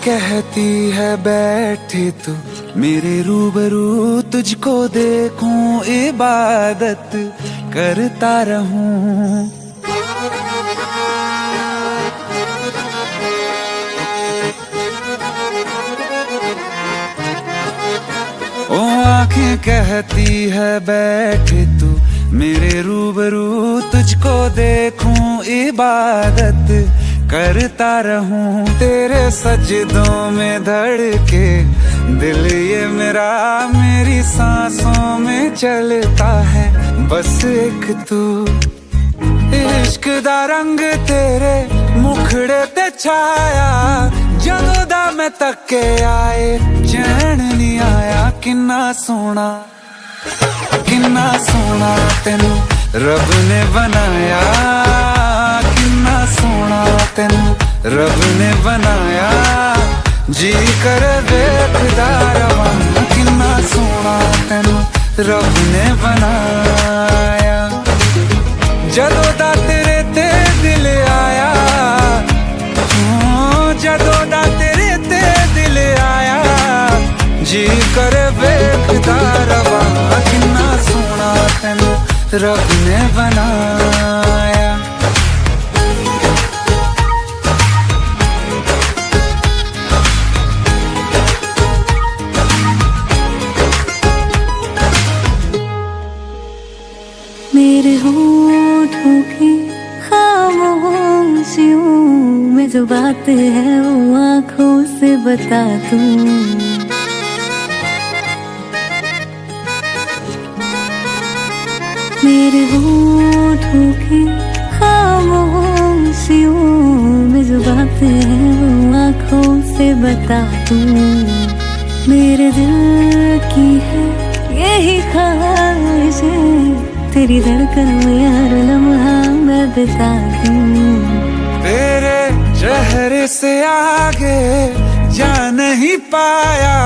कहती है बैठे तू मेरे रूबरू, तुझको देखूं इबादत करता रहूं। ओ आंखें कहती है बैठे तू मेरे रूबरू, तुझको देखूं इबादत करता रहूं। तेरे सजदों में धड़के दिल ये मेरा, मेरी सांसों में चलता है बस एक तू। इश्क दा रंग तेरे मुखड़े ते छाया, जदों दा मैं तके आए चैन नहीं आया। किन्ना सोना तेनू रब ने बनाया, किन्ना सोना तेनू रब ने बनाया। जी कर देखदा रवां, किन्ना सोना तेनू रब ने बनाया। जदों दा तेरे ते दिल आया, जदों दा तेरे ते दिल आया। जी कर देखदा रवां, किन्ना सोना तेनू रब ने बनाया। मेरे होठों की खामोशियों में जो बात है वो आँखों से बता दूं। मेरे होठों की खामोशियों में जो बात है वो आँखों से बता दूं। मेरे दिल की है यही ख्वाहिश, तेरी धड़कन में हर लम्हा मैं बिता दूं। तेरे चेहरे से आगे जा नहीं पाया,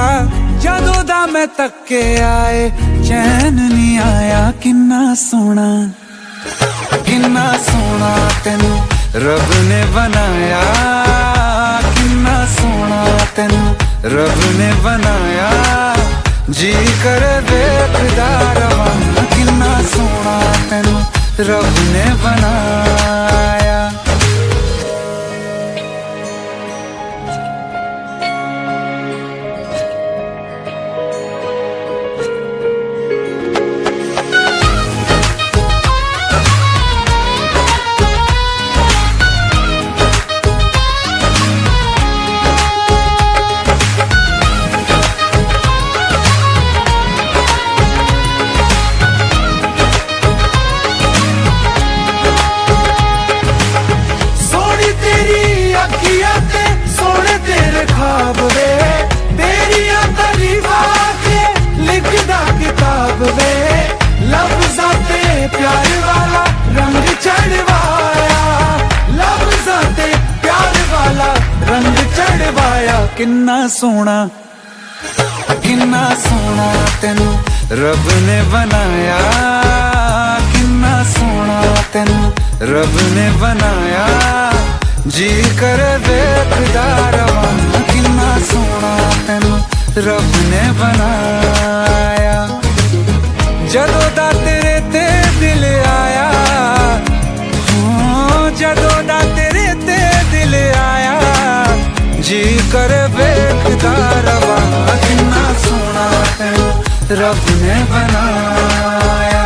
जदों दा मैं तके आए चैन नहीं आया। किन्ना सोना तेनू रब ने बनाया, किन्ना सोना तेनू रब ने बनाया। जी कर देखदा रवां, किन्ना सोना तेनू रब ने बनाया। प्यार वाला रंग चढ़वाया, लफ्ज़ां प्यार वाला रंग चढ़वाया। किन्ना सोना तेनू रब ने बनाया, किन्ना सोना तेनू रब ने बनाया। जी कर देखदा रवां, किन्ना सोना तेनू रब ने बनाया। जदों दा तेरे ते दिल आया, जदों दा तेरे ते दिल आया। जी कर देखदा रवां, किन्ना सोना तेनू रब ने बनाया।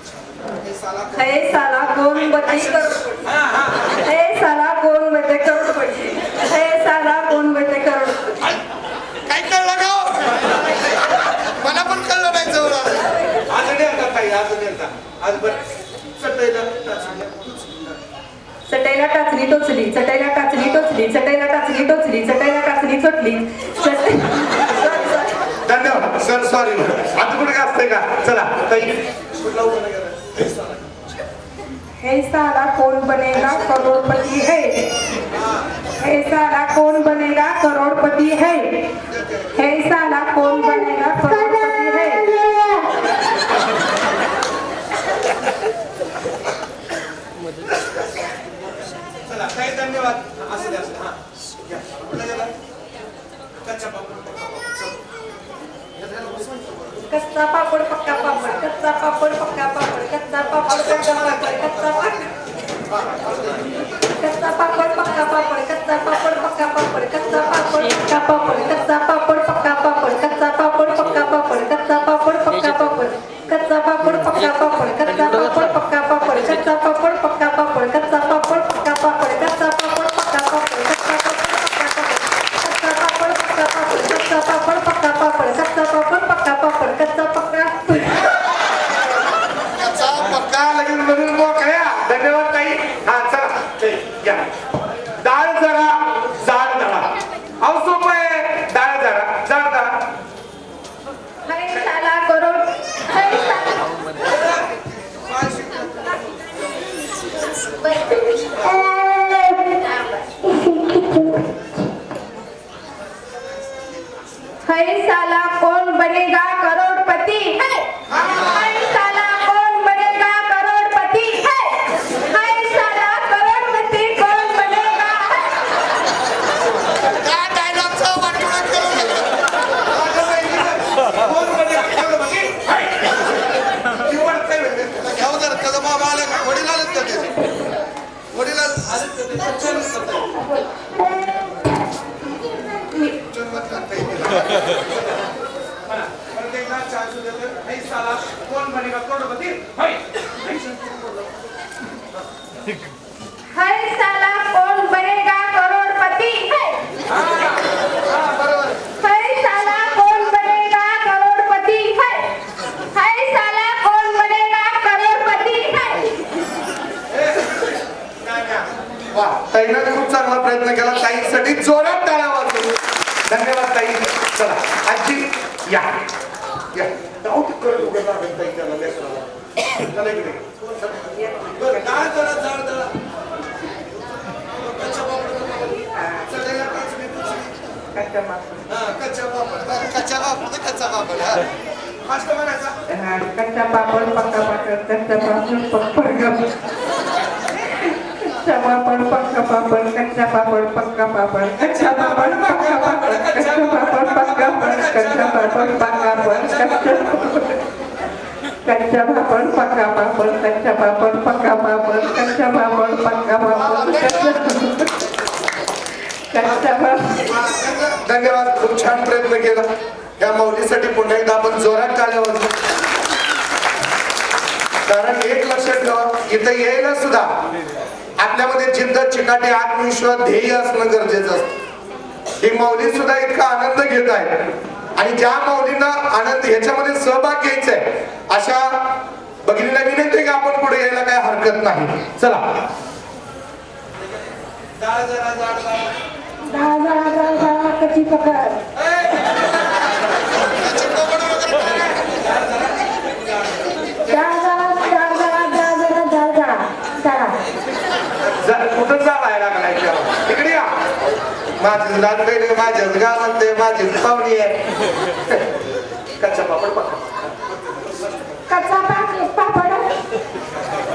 हे साला कोण बते करोडपती हे साला कोण बते करोडपती हे साला कोण बते करोडपती काय कळलं का हो? मला पण कळलं नाही जवळ आज नाही आता ताई आज नाही आता आज बरं चटईला चटईला टाचणी टोचली चटईला टाचणी टोचली चटईला टाचणी टोचली चटईला टाचणी चोटली धन्यवाद सर सॉरी आता कुठे काय असतंय का चला ताई कुठला उभा गेला हे साला कौन बनेगा करोड़पति है हे साला कौन बनेगा करोड़पति है हे साला कौन बनेगा करोड़पति है चला ताई धन्यवाद असं द्या असं हा या कुठला गेला कच्चा पापड कच्चा पापड़ पक्का पापड़ कच्चा पापड़ पक्का पापड़ कच्चा पापड़ पक्का पापड़ कच्चा पापड़ पक्का पापड़ कच्चा पापड़ पक्का पापड़ कच्चा पापड़ पक्का पापड़ कच्चा पापड़ पक्का पापड़ कच्चा पापड़ पक्का पापड़ कच्चा पापड़ पक्का पापड़ कच्चा पापड़ पक्का पापड़ कच्चा पापड़ पक्का पापड़ कच्चा पापड़ पक्का पापड़ कच्चा पापड़ पक्का पापड़ कच्चा पापड़ पक्का पापड़ कच्चा पापड़ पक्का पापड़ कच्चा पापड़ पक्का पापड़ कच्चा पापड़ पक्का पापड़ कच्चा पक्का त्याचा पक्का लगेच म्हणून मोकळ्या धन्यवाद ताई हा चला ताई, या डाळ जरा जाड दळा अहो सोपं आहे डाळ जरा जाड दळा हरे साला करोड हरे साला हरे साला कौन बनेगा करोड़पति हरे साला कौन बनेगा करोड़पति हरे साला करोड़पति कौन बनेगा त्या डायलॉगचं वाटोळं करून कोण म्हणजे आपल्याला बघी? हाय. किंवा काय म्हणते? घ्यावं जर त्याचा बाबा आले का वडील आलेत का त्याचे वडील आले परत एकदा चान्स देतो हे साला कोण बनेगा करोडपती हाय. हरे साला कौन बनेगा करोड़पति बरोबर हरे साला कौन बनेगा करोड़पति हरे साला कौन बनेगा करोड़पति वा ताईनं खूप चांगला प्रयत्न केला ताईसाठी जोरात टाळ्या वाजवू धन्यवाद ताई चला आजी या या जाऊ ते करत उघड लागेल ताई त्याला लेकराला. चला इकडे बरं डाळ जरा जाड जरा कच्चा पापड चला टाचणी टोचणी. कच्चा पापड़ हा कच्चा पापड कच्चा बापड कच्चा बापड हा फास्ट म्हणायचा कच्चा पापड़ पक्का पापड़ कच्चा पापड़ पक्का कच्चा पापड़ पक्का पापड़ कच्चा पापड़ पक्का पापड़ कच्चा पापड़ पक्का पापड़ कच्चा पापड़ पक्का पापड़ कच्चा पापड़ पक्का पापड़ कच्चा पापड़ पक्का पापड़ कच्चा पापड़ पक्का पापड़ कच्चा पापड़ पक्का पापड़ कच्चा पापड़ धन्यवाद खूप छान प्रयत्न केला या मौलीसाठी पुन्हा एकदा आपण जोरात टाळ्या वाजवू कारण एक लक्षात ठेवा इथं यायला सुद्धा आपल्यामध्ये जिद्द चिकाटी आत्मविश्वास ध्येय असणं गरजेचं असतं ही मौली सुद्धा इतका आनंद घेत आहे आणि ज्या मौलींना आनंद ह्याच्यामध्ये सहभाग घ्यायचा आहे अशा भगिनीला विनंती की आपण पुढे यायला काय हरकत नाही चला कच्ची पकड त्याचे कोबड वगैरे कुठं जायला लागलाय तिकडे या माझी लाल बहिणी माझ्याच गावात माझी पाहुणी आहे कच्चा पापड पक्का कच्चा पापड़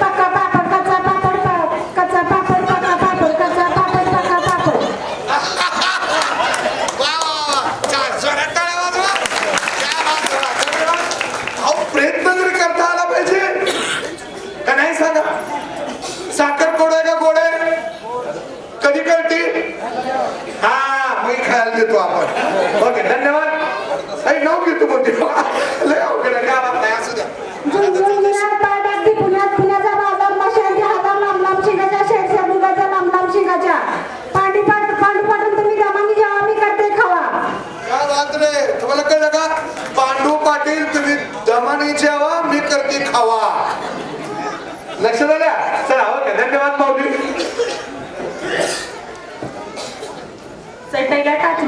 पक्का पापड़ कच्चा पापड़ कच्चा पापड़ पक्का पापड़ कच्चा पापड़ पक्का पापड़ वा वा वा छान जोरात टाळ्या वाजवा त्या वाजवा धन्यवाद अहो प्रयत्न तरी करता आला पाहिजे का नाही सांगा साखर गोड आहे का गोड आहे कधी कळते हा मग खायला देतो आपण ओके धन्यवाद नाव घेतो मोठी लय अवघड आहे, गावात नाही असू द्या झुंझुनिया पाण्यात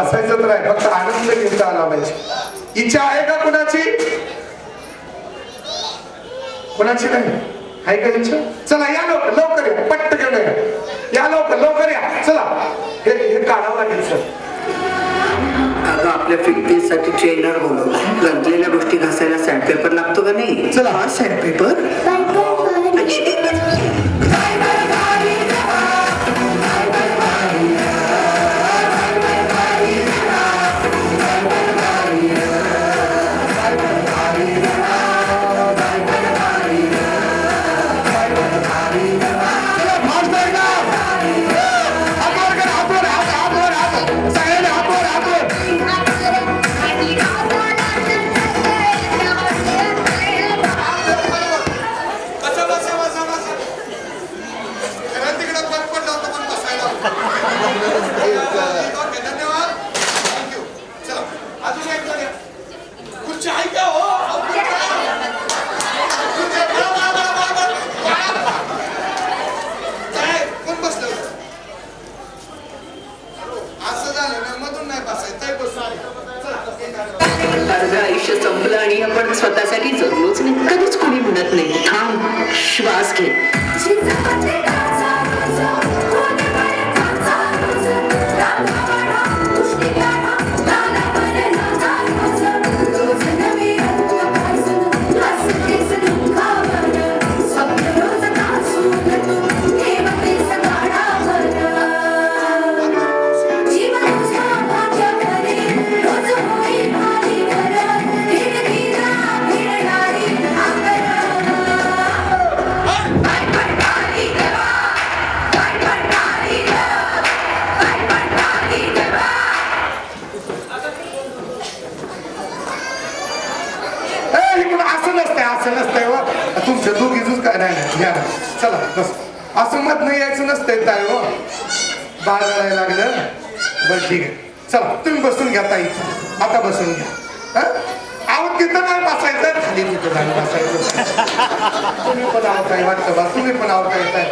बसायचं तर आहे, फक्त आनंद घेता आला पाहिजे. इच्छा आहे का कुणाची? कुणाची नाही आहे का इच्छा? चला या लवकर लवकर या, पटकन या लवकर लवकर या. चला हे काढावं लागेल सर. अगं आपल्या फिटनेससाठी ट्रेनर बोलवला. गंजलेल्या गोष्टी घासायला सँडपेपर लागतो का नाही? चला. हा सँडपेपर बसा बसा बसा बसा. घरात तिकडे पटपट जातो पण बसायला. ओके धन्यवाद. थँक्यू. चला अजून एक जण या. खुर्ची आहे का हो? खुर्ची आहे. बळा. काय? कोण बसलं होतं? असं झालं ना मधून नाही बसायचं. ताई बसून अर्ध आयुष्य संपलं आणि आपण स्वतःसाठी जगलोच नाही. कधीच कोणी म्हणत नाही थांब, श्वास घे. असं नसतंय हो. तुमच्या दोघीच काय नाही घ्या ना. चला बस. असं मत नाही यायचं नसतंय ताई हो. बाळ रडायला लागलं. बरं ठीक आहे चला तुम्ही बसून घ्या ताई. आता बसून घ्या. आहो तिथं नाही बसायचं, खाली तिथं नाही बसायचं. तुम्ही पण आवताय वाटतं बा. तुम्ही पण आवता येताय.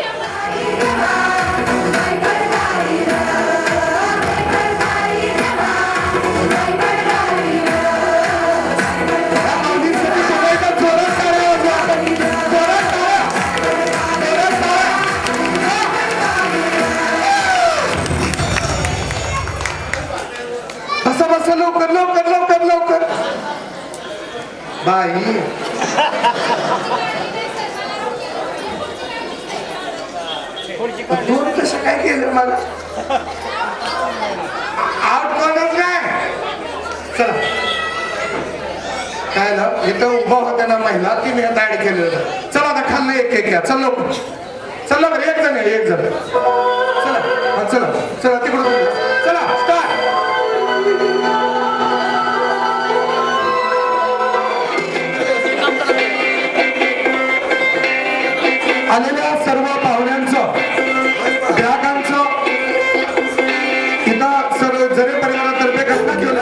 लवकर लवकर लवकर लवकर बाई. दोन कसं काय केलं मला? आउट कोणच नाही. चला काय ना इथं उभा होत्या ना महिला की मी ऍड केलेलं होतं. चला आता खाल्लं एक एक घ्या. चल लवकर चल लवकर. एक जण आहे एक जण. चला चला चला तिकडून चला स्टार्ट. आलेल्या सर्व पाहुण्यांचं ग्राहकांचं इथं सर्व जरे परिवारातर्फे घटना केलं.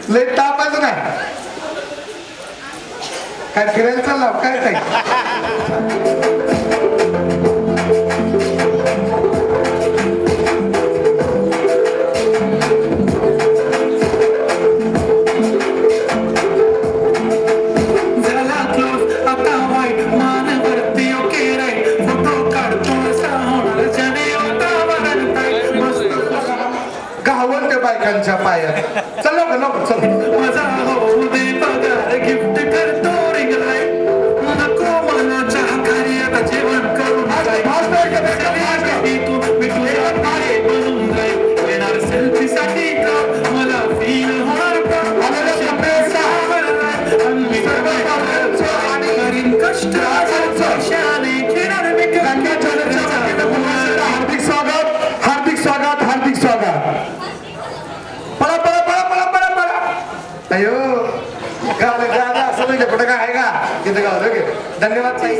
लय तापच नाही. काय फिरायला चालला काय काय? गावंत बायकांच्या पायात. चल लवकर लवकर चल. माझा होऊ दे पगार गिफ्ट करतो रिंग लाईट. नको मला चहा खारी आता गावलं गाणं असं म्हणजे कुठं काय आहे का तिथं गावलं ओके धन्यवाद ताई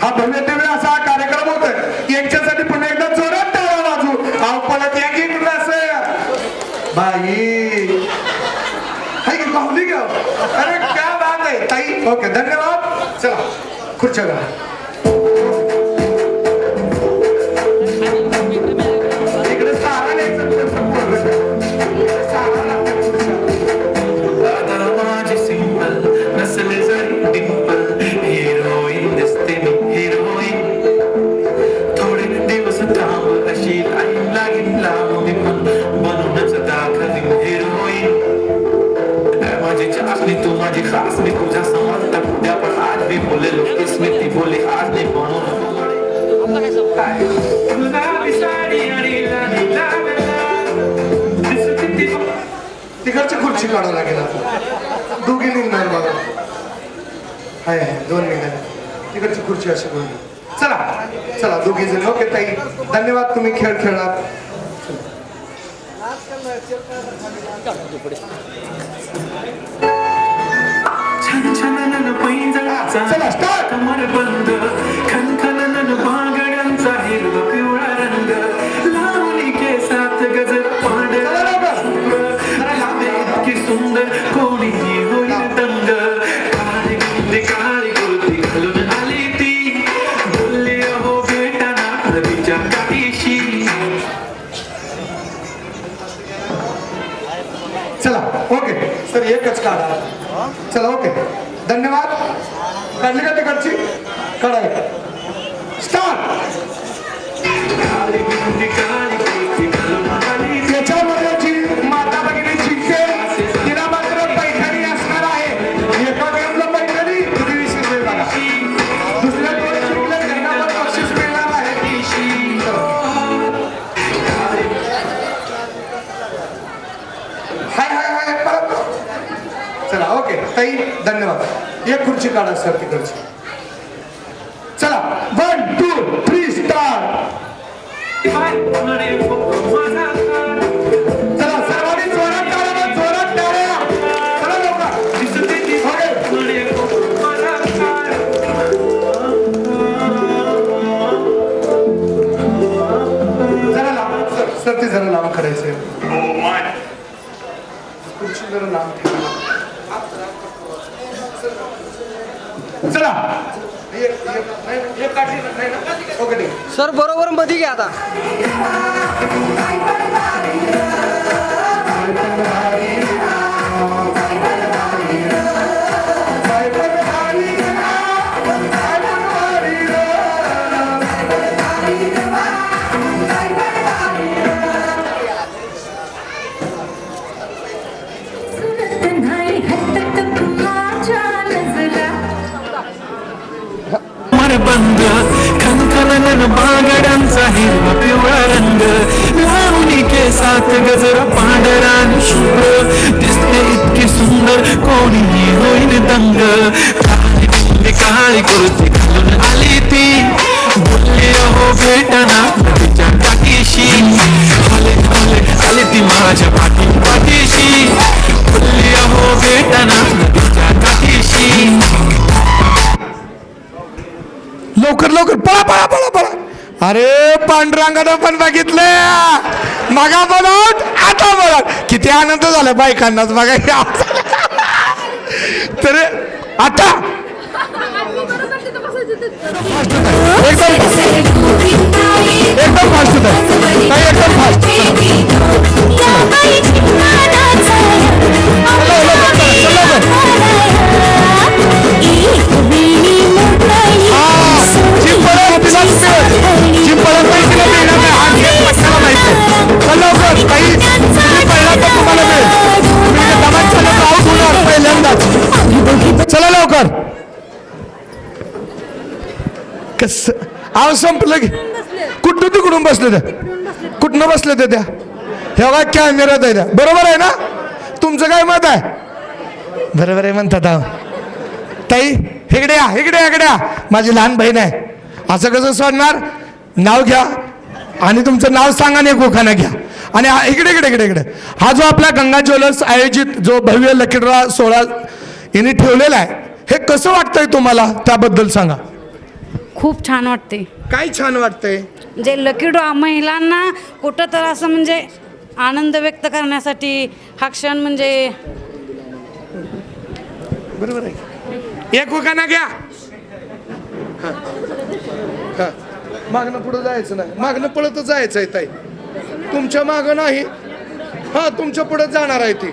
हा भव्य दिव्य असा कार्यक्रम होतोय यांच्यासाठी पुन्हा एकदा जोरात टाळा वाजू परत या की बाई हाय की पाहुली ग अरे क्या बात आहे ताई ओके धन्यवाद चला खुर्च्या घ्या इकडे सारा न्यायचं सारा लागतं तू माझी खास मी तुझ्या समोर उद्या पण आज मी बोलेलो स्मृती बोले आज नाही तिकडची खुर्ची काढावं लागेल आता दोघी निघणार बघा हाय दोन निघाले तिकडची खुर्ची अशी बोलली चला चला दोघी जण ओके ताई धन्यवाद तुम्ही खेळ खेळलात चला स्टार्ट कमर बंद खनखनन बांगड्यांचा हिरवा पिवळा रंग लावणी केसात गजर पांढरा इतकी सुंदर कोणी होईल दंग काळी कुर्ती घालून आली ती बोलली अहो भेटाना नदीच्या काठीशी चला ओके सर एकच काढा चला ओके धन्यवाद काढली का तिकडची काढाय स्टार्ट त्याच्यामध्ये जी माता भगिनी शिकते तिला मात्र पैठणी असणार आहे एका गेमला पैठणी किती विशेष वेळ बघा दुसऱ्या दोन शिकले त्यांना पण बक्षीस मिळणार आहे हाय हाय हाय परत चला ओके ताई धन्यवाद एक खुर्ची काढा सर तिकडची चला 1 2 3 स्टार्ट चला सर्वांनी जोरात टाळ्या जोरात टाळ्या चला जरा लांब सर ते जरा लांब करायचे खुर्ची जरा लांब ठेवा चला ओके सर बरोबर मध्ये घ्या आता बंद खनखनन बांगड्यांचा हिरवा पिवळा रंग लावणी केसात गजर पांढरा आणि शुभ्र दिसते इतकी सुंदर कोणीही होईल दंग काळी कुर्ती घालून आली ती बोलली अहो भेटना नदीच्या काठीशी आली ती माझ्या पाठीशी बोलली अहो भेटना नदीच्या काठीशी लवकर लवकर पळा पळा पळा पळा अरे पांडुरंगानं पण बघितलं मगा पण आउट आता बघा किती आनंद झाला बायकांनाच बघा तर आता एकदम फास्ट होत आहे एकदम फास्ट चला लवकर कस आव संपलं की कुठ बसले त्या कुठनं बसले ते त्या ह्या बघा कॅमेऱ्यात आहे त्या बरोबर आहे ना तुमचं काय मत आहे बरोबर आहे म्हणतात अहो. ताई इकडे या इकडे या माझी लहान बहीण आहे असं कसं सोडणार नाव घ्या आणि तुमचं नाव सांगा आणि एक उखाणा घ्या आणि इकडे हा जो आपला गंगा ज्वेलर्स आयोजित जो भव्य लकी ड्रॉ सोहळा यांनी ठेवलेला आहे हे कसं वाटतंय तुम्हाला त्याबद्दल सांगा खूप छान वाटते काय छान वाटतंय जे लकी ड्रॉ महिलांना कुठं तर असं म्हणजे आनंद व्यक्त करण्यासाठी हा क्षण म्हणजे बरोबर आहे एक उखाणा घ्या मागणं पुढं जायचं नाही मागणं पळतच जायचं आहे ताई तुमच्या मागं नाही हा तुमच्या पुढे जाणार आहे ती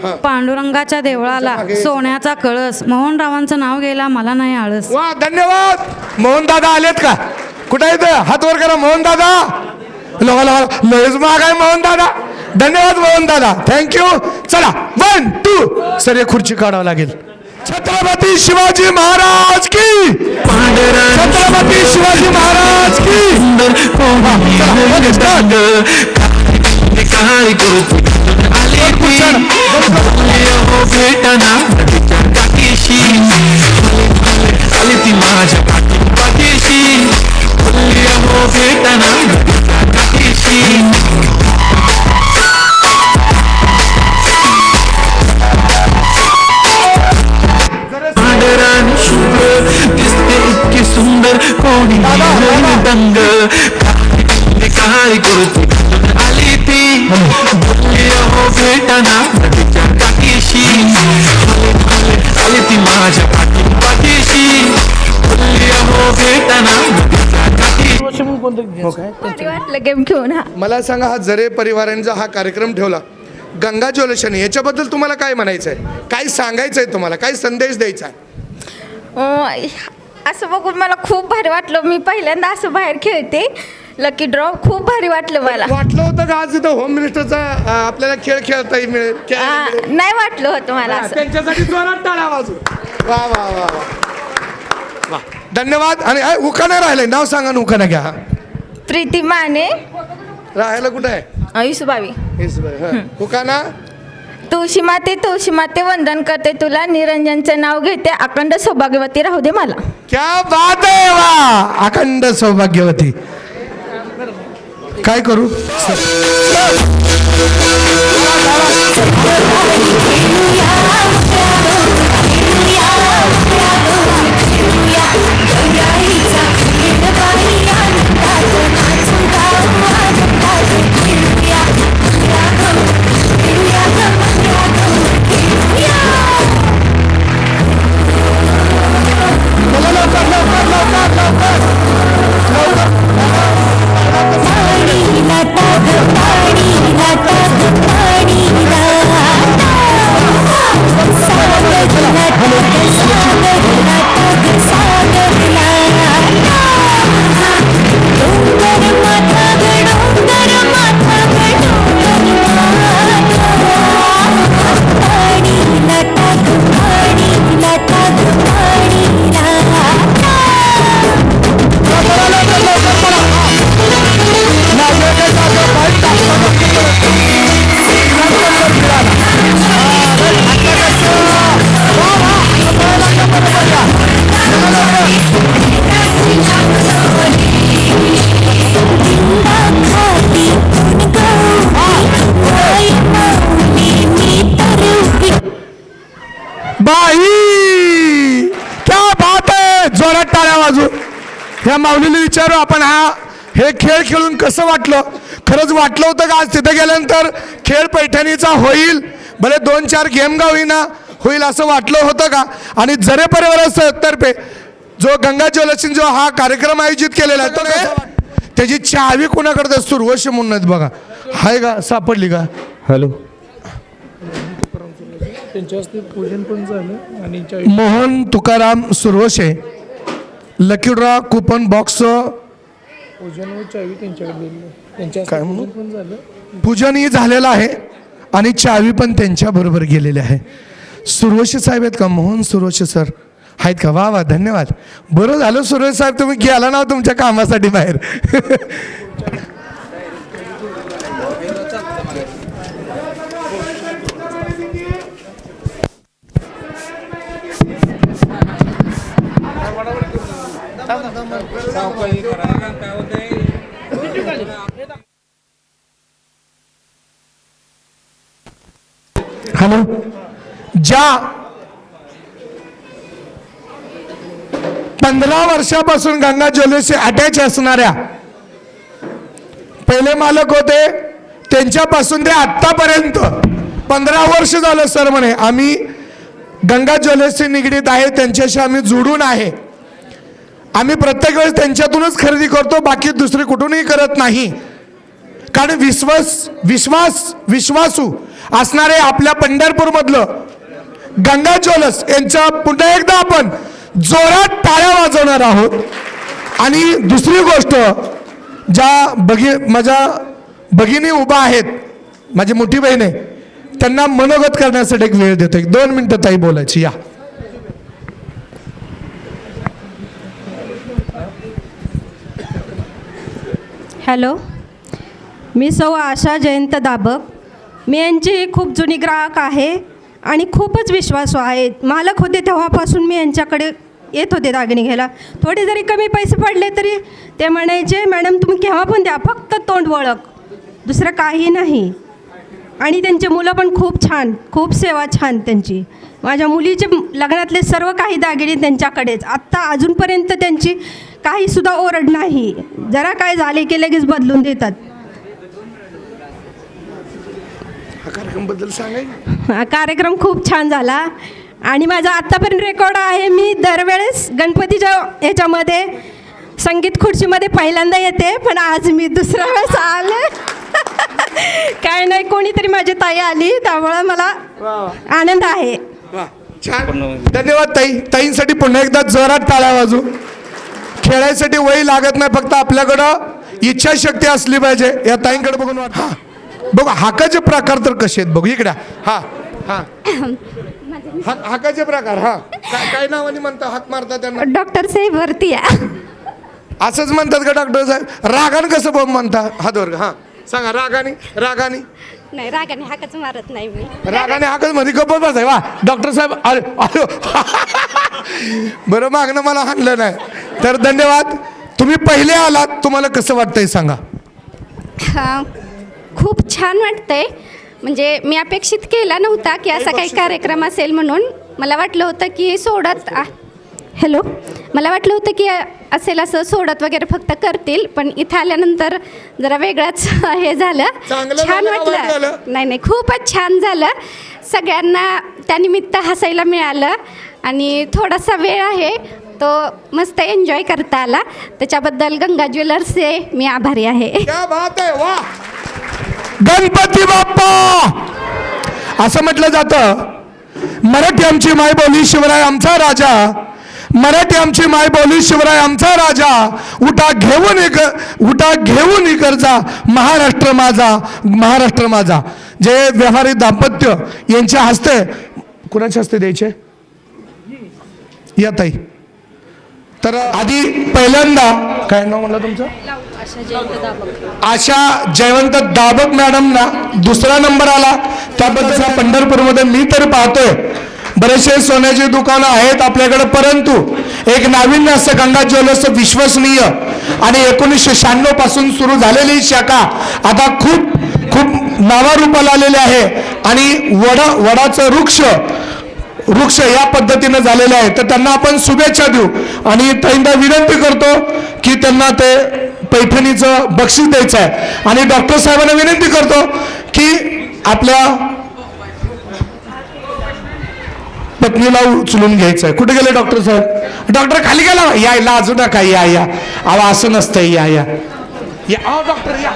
हा पांडुरंगाच्या देवळाला सोन्याचा कळस मोहनरावांचं नाव घ्यायला मला नाही आळस. वा धन्यवाद मोहन दादा आलेत का कुठे आहेत हात वर करा मोहन दादा लयच माग आहे मोहन दादा धन्यवाद मोहन दादा थँक्यू चला 1 2 सर एक खुर्ची काढावं लागेल छत्रपती शिवाजी महाराज की छत्रपती शिवाजी महाराज की सुंदर कोणी दंग काय करतो आली ती हो भेटना काकीशी आली ती माझ्या पाठीशी हो भेटना गेम खेळून हा मला सांगा हा जरे परिवारांचा हा कार्यक्रम ठेवला गंगा ज्वेलर्सने याच्याबद्दल तुम्हाला काय म्हणायचं आहे काय सांगायचं आहे तुम्हाला काय संदेश द्यायचा आहे असं बघून मला खूप भारी वाटलं मी पहिल्यांदा असं बाहेर खेळते लकी ड्रॉ खूप भारी वाटलं मला वाटलं होतं का आज इथं होम मिनिस्टरचा आपल्याला खेळ खेळता मिळेल नाही वाटलं होतं मला असं त्यांच्यासाठी जोरात टाळ्या वाजू वा वा वा वा वा धन्यवाद आणि उखाणा राहिलंय नाव सांगा ना उखाणा घ्या प्रीती माने राहायला कुठं आहे युसुबावी उखाणा तुळशी माते वंदन करते तुला निरंजनचं नाव घेते अखंड सौभाग्यवती राहू दे मला क्या बात आहे वा अखंड सौभाग्यवती काय करू ह्या माऊलीला विचारू आपण हे खेळ खेळून कसं वाटलं खरंच वाटलं होतं का आज तिथे गेल्यानंतर खेळ पैठणीचा होईल भले 2-4 गेम का होईना होईल असं वाटलं होतं का आणि जरे परिवारातर्फे जो गंगा ज्वेलर्सने जो हा कार्यक्रम आयोजित केलेला आहे तो त्याची चावी कोणाकडे सुरवशी म्हणून आहेत बघा हाय का सापडली का हॅलो पूजन पण झालं आणि Mohan Tukaram Suravshe lucky draw coupon box पूजन व चावी त्यांच्याकडे त्यांच्या काय म्हणू पण झालं पूजनही झालेलं आहे आणि चावी पण त्यांच्या बरोबर गेलेली आहे सुरवशे साहेब आहेत का मोहन सुरवशे सर आहेत का वा वा धन्यवाद बरं झालं सुरवशे साहेब तुम्ही गेला ना तुमच्या कामासाठी बाहेर हॅलो. ज्या 15 वर्षापासून गंगा ज्वेलर्सशी अटॅच असणाऱ्या पहिले मालक होते, त्यांच्यापासून ते आत्तापर्यंत 15 वर्ष झालं सर म्हणे आम्ही गंगा ज्वेलर्सशी निगडीत आहे, त्यांच्याशी आम्ही जोडून आहे. आम्ही प्रत्येक वेळेस त्यांच्यातूनच खरेदी करतो, बाकी दुसरी कुठूनही करत नाही. कारण विश्वासू असणारे आपल्या पंढरपूरमधलं गंगा ज्वेलर्स यांच्या पुन्हा एकदा आपण जोरात टाळ्या वाजवणार आहोत. आणि दुसरी गोष्ट, ज्या माझ्या भगिनी उभा आहेत, माझी मोठी बहीण आहे, त्यांना मनोगत करण्यासाठी एक वेळ देतो. 1-2 मिनिटं ताई बोलायची. या. हॅलो, मी सौ आशा जयंत दाबक. मी यांची खूप जुनी ग्राहक आहे आणि खूपच विश्वासू आहे. मालक होते तेव्हापासून मी यांच्याकडे येत होते दागिने घ्यायला. थोडे जरी कमी पैसे पडले तरी ते म्हणायचे मॅडम तुम्ही केव्हा पण द्या, फक्त तोंड ओळख, दुसरं काही नाही. आणि त्यांचे मुलं पण खूप छान, खूप सेवा छान त्यांची. माझ्या मुलीचे लग्नातले सर्व काही दागिने त्यांच्याकडेच. आत्ता अजूनपर्यंत त्यांची काहीसुद्धा ओरड नाही. जरा काय झाले की लगेच बदलून देतात. कार्यक्रमबद्दल सांगायचं. हा कार्यक्रम खूप छान झाला आणि माझा आत्तापर्यंत रेकॉर्ड आहे. मी दरवेळेस गणपतीच्या ह्याच्यामध्ये संगीत खुर्चीमध्ये पहिल्यांदा येते, पण आज मी दुसऱ्या वेळेस आले. काय नाही, कोणीतरी माझी ताई आली, त्यामुळे मला आनंद आहे. छान, धन्यवाद ताई. ताईंसाठी पुन्हा एकदा जोरात टाळ्या वाजू. खेळायसाठी वय लागत नाही, फक्त आपल्याकडं इच्छाशक्ती असली पाहिजे. या ताईंकडे बघून हा बघू हाकाचे प्रकार तर कसे आहेत बघू. इकडे हा हा हाकाचे प्रकार. हा काय नावाने म्हणता हाक मारता त्यांना? डॉक्टर साहेब वरती या. असंच म्हणतात का डॉक्टर साहेब? रागाने कसं बघ म्हणता? हात वर हा सांगा. रागाने नाही, रागाने हाकच मारत नाही मी. रागाने हाकच मध्ये गप्प बसाय. वा डॉक्टर साहेब अरे अरे बरं, मागणं मला हाणलं नाही तर धन्यवाद. तुम्ही पहिले आलात, तुम्हाला कसं वाटतंय सांगा? खूप छान वाटतंय. म्हणजे मी अपेक्षित केला नव्हता की असा काही कार्यक्रम असेल म्हणून. मला वाटलं होतं की मला वाटलं होतं की असेल असं सोडत वगैरे फक्त करतील, पण इथं आल्यानंतर जरा वेगळंच हे झालं. छान वाटलं. नाही, खूपच छान झालं. सगळ्यांना त्यानिमित्त हसायला मिळालं आणि थोडासा वेळ आहे तो मस्त एन्जॉय करता आला. त्याच्याबद्दल गंगा ज्वेलर्सचे मी आभारी आहे. क्या बात आहे. वा, गणपती बाप्पा असं म्हटलं जातं. मराठी आमची मायबोली, शिवराय आमचा राजा. मराठी आमची मायबोली, शिवराय आमचा राजा. उठा घेऊन इकडचा महाराष्ट्र माझा, महाराष्ट्र माझा. जे व्यवहारिक दाम्पत्य यांच्या हस्ते, कुणाच्या हस्ते द्यायचे या ताई? तर आधी पहिल्यांदा काय नाव म्हणलं तुमचं? आशा जयवंत दाबक मॅडमना 2रा नंबर आला. त्याबद्दल पंढरपूरमध्ये मी तर पाहतोय बरेचसे सोन्याची दुकानं आहेत आपल्याकडे, परंतु एक नाविन्य असं गंगा ज्वेलर्स विश्वसनीय आणि 1996 पासून सुरू झालेली शाखा आता खूप नावारूपाला आलेली आहे. आणि वडाचं वृक्ष या पद्धतीने झालेले आहे. तर त्यांना आपण शुभेच्छा देऊ आणि त्यांना विनंती करतो की त्यांना ते पैठणीचं बक्षीस द्यायचं आहे. आणि डॉक्टर साहेबांना विनंती करतो की आपल्या पत्नीला उचलून घ्यायचं आहे. कुठे गेले डॉक्टर साहेब? डॉक्टर खाली गेला. यायला अजून नका. या अहो असं नसतंय. या डॉक्टर या.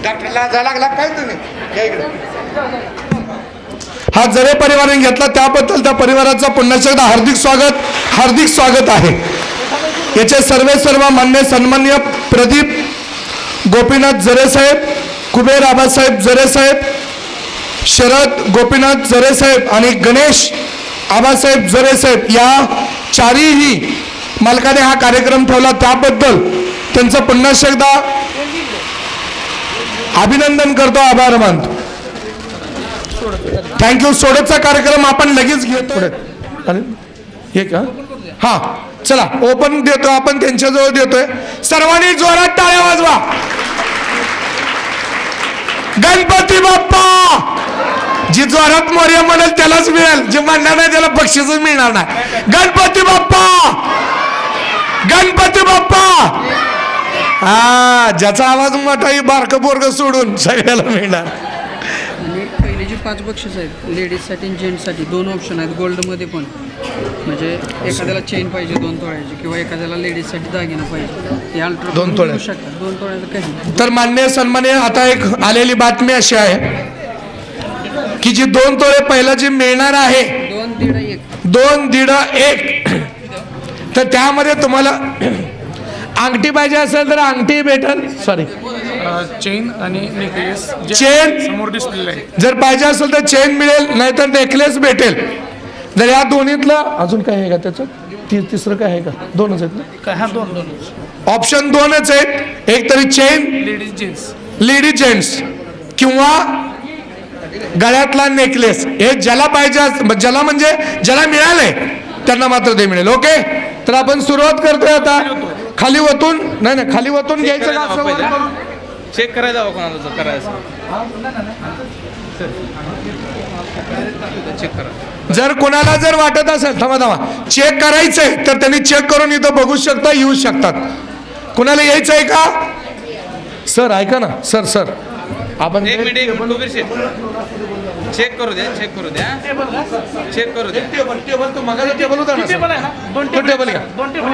डॉक्टरला जा लागला काय तुम्ही? या इकडे. हा जरे परिवाराने घेतला त्याबद्दल त्या परिवाराचा पुन्हा एकदा हार्दिक स्वागत आहे. याचे सर्व मान्य सन्माननीय प्रदीप गोपीनाथ जरे साहेब, कुबेर आबासाहेब जरे साहेब, शरद गोपीनाथ जरे साहेब आणि गणेश आबासाहेब जरे साहेब या चारही मालकाने हा कार्यक्रम ठेवला. त्याबद्दल त्यांचं पुन्हा एकदा अभिनंदन करतो, आभार मानतो. थँक्यू. सोडतचा कार्यक्रम आपण लगेच घेतो. हे का हा चला ओपन देतो आपण त्यांच्याजवळ देतोय. सर्वांनी जोरात टाळ्या वाजवा. गणपती बाप्पा. जी जोरात मोर्या म्हणेल त्यालाच मिळेल, जे म्हणणार नाही त्याला बक्षीसच मिळणार नाही. गणपती बाप्पा. गणपती बाप्पा. हा ज्याचा आवाज मोठा ही बारकं पोरगं सोडून सगळ्याला मिळणार. आणि पहिले जे 5 बक्षीस आहेत लेडीजसाठी आणि जेंट्ससाठी 2 ऑप्शन आहेत गोल्डमध्ये पण. म्हणजे एखाद्याला चेन पाहिजे 2 तोळ्याची किंवा एखाद्याला लेडीजसाठी दागिना पाहिजे ते अल्ट्रा 2 तोळे शकतात. 2 तोळ्याचं काही. तर मान्य सन्मान्य आता एक आलेली बातमी अशी आहे की जी 2 तोळे पहिला जी मिळणार आहे 2 दीड 1 तर त्यामध्ये तुम्हाला अंगठी पाहिजे असेल तर अंगठी भेटेल. सॉरी चेन आणि नेकलेस चेन समोर डिस्प्ले आहे. जर पाहिजे असेल तर चेन मिळेल नाहीतर नेकलेस भेटेल. जर या दोन्हीतलं अजून काय आहे का त्याचं तिसरं काय आहे का? 2च आहेत ना. काय हा 2 ऑप्शन 2च आहेत. एक तरी चेन लेडीज जेंट्स किंवा गळ्यातला नेकलेस हे ज्याला पाहिजे ज्याला म्हणजे ज्याला मिळालंय त्यांना मात्र ते मिळेल. ओके तर आपण सुरुवात करतोय आता. खाली वतून नाही खाली वतून घ्यायचं का असं वर करून? चेक करायला हवं कोणाला करायचं. चेक करा. जर कोणाला जर वाटत असेल थांबा चेक करायचंय तर त्यांनी चेक करून इथं बघू शकता येऊ शकतात. कोणाला यायचंय का? सर ऐका ना सर आपण एक मिनिट चेक करू द्या चेक करू द्या टेबल तो मगाचा टेबल होता ना. टेबल आहे ना. 2 टेबल घ्या. 2 टेबल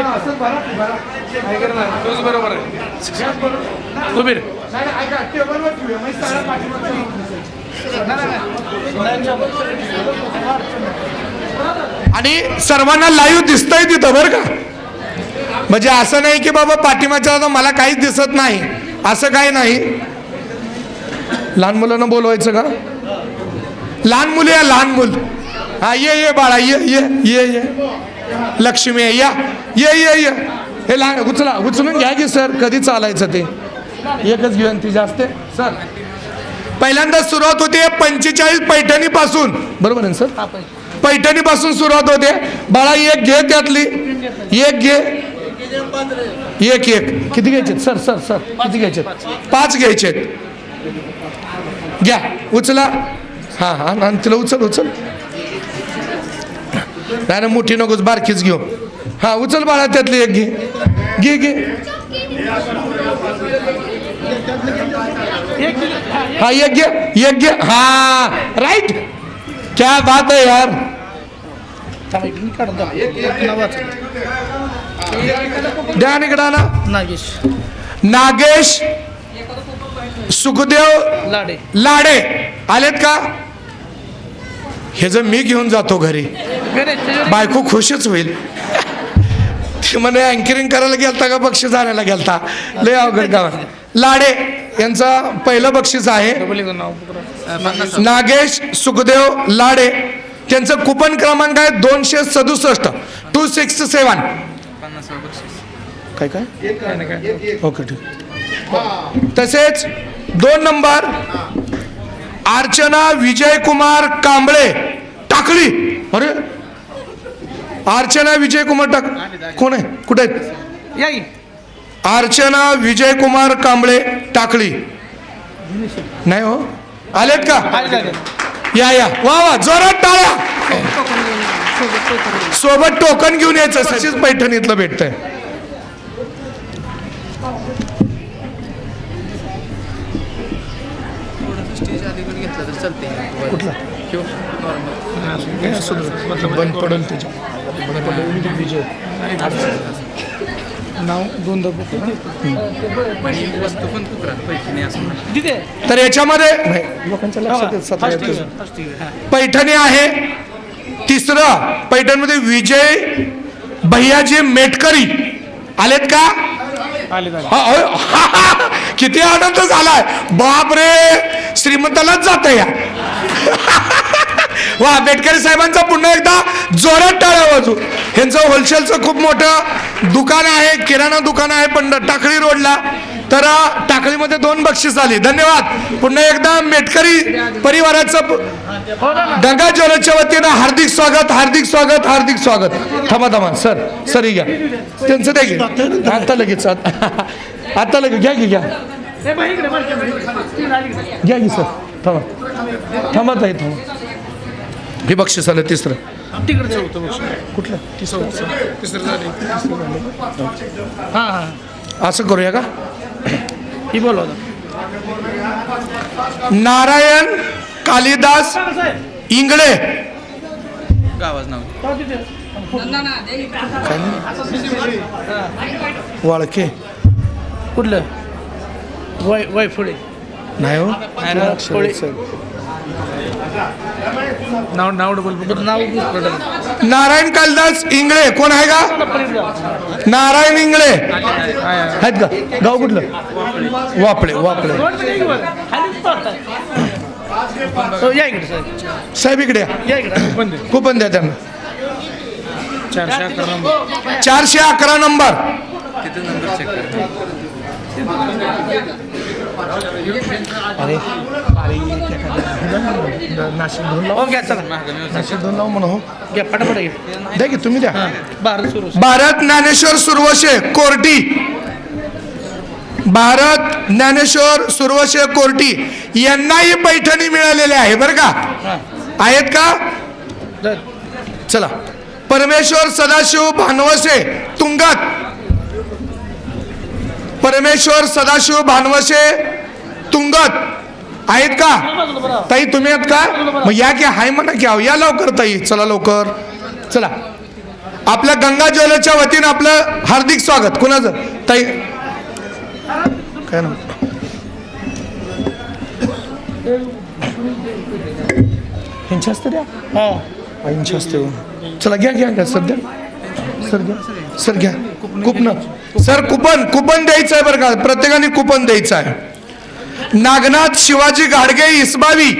तोच बरोबर आहे. उभे रे. आणि सर्वांना लाईव्ह दिसतंय तिथं बरं का. म्हणजे असं नाही की बाबा पाठिंबाच्या मला काहीच दिसत नाही असं काही नाही. लहान मुलांना बोलवायचं का? लहान मुली या लहान मुल. हा ये बाळा ये लक्ष्मी या ये हे लहान उचलून घ्या की सर. कधी चालायचं ते एकच घेऊन ती जास्त सर. पहिल्यांदा सुरुवात होते 45 पैठणी पासून बरोबर आहे सर. पैठणी पासून सुरुवात होते. बाळा एक घे त्यातली एक घे. एक किती घ्यायचे सर किती घ्यायचे? 5 घ्यायचे. घ्या उचला. हा तिला उचल नाही मोठी नकोच बारकीच घेऊ. हा उचल बाळा त्यातली एक घे. हा एक घे. हा राईट. क्या बात है यार. द्या इकडं ना. नागेश सुखदेव लाडे आलेत का? हे जर मी घेऊन जातो घरी बायको खुशच होईल. ते म्हणे अँकरिंग करायला गेलता का बक्षीस आणायला गेलता. लय अवघड गावात. लाडे यांचं पहिलं बक्षीस आहे. नागेश सुखदेव लाडे त्यांचं कुपन क्रमांक आहे 267 267. काय ओके ठीक. तसेच 2 नंबर अर्चना विजयकुमार कांबळे टाकळी. अरे अर्चना विजयकुमार कोण आहे? कुठे आहेत? अर्चना विजयकुमार कांबळे टाकळी नाही हो आलेत का? या वा जोरात टाळ्या. सोबत टोकन घेऊन यायचं. सशीच पैठणीतलं भेटतंय. कुठला बंद पडेल त्याच्या विजय नाव 2 तर याच्यामध्ये लोकांच्या लक्षात पैठणी आहे. तिसरं पैठणमध्ये विजय भैयाजी मेटकरी आलेत का? किती आनंद झालाय. बापरे श्रीमंतालाच जात या. वा बेटकरी साहेबांचा पुन्हा एकदा जोरात टाळ्या वाजू. ह्यांचं होलसेलचं खूप मोठं दुकान आहे. किराणा दुकान आहे पण टाकळी रोडला. तर टाकळीमध्ये 2 बक्षीस आली. धन्यवाद. पुन्हा एकदा मेटकरी परिवाराचं गंगा ज्वेलर्सच्या वतीनं हार्दिक स्वागत, हार्दिक स्वागत, हार्दिक स्वागत. थांबा सर घ्या त्यांचं द्या की आता लगेच आता लगेच घ्या की सर. थांबा ताई थांबा. हे बक्षीस आलं 3रं. कुठलं 3रं? असं करूया का? ही बोलवा. नारायण कालिदास इंगळे वाळके. कुठलं वाय पुढे नाही हो नाव डबल नाव नारायण कालिदास इंगळे कोण आहे का? नारायण इंगळे आहेत का? गाव कुठलं? वापळे. साहेब इकडे या. कुपन द्या त्यांना. 411 नंबर. नाशिक दोन लाव म्हणून द्या की तुम्ही द्या. भारत ज्ञानेश्वर सुरवशे कोर्टी. भारत ज्ञानेश्वर सुरवशे कोर्टी यांनाही पैठणी मिळालेली आहे बरं का? आहेत का? चला. परमेश्वर सदाशिव भानवसे तुंगात. परमेश्वर सदाशिव भानवसे तुंगत आहेत का? ताई तुम्ही आहेत का? मग या की हाय म्हणा की. या लवकर ताई. चला लवकर चला. आपल्या गंगा ज्वेलर्सच्या वतीनं आपलं हार्दिक स्वागत. कुणाचं ताई? काय नाव? यांच्या हस्ते द्या. आईंच्या हस्ते. चला घ्या सर घ्या कुपन. सर कुपन द्यायचं आहे बरं का? प्रत्येकाने कुपन द्यायचं आहे. नागनाथ शिवाजी घाडगे इसबावी.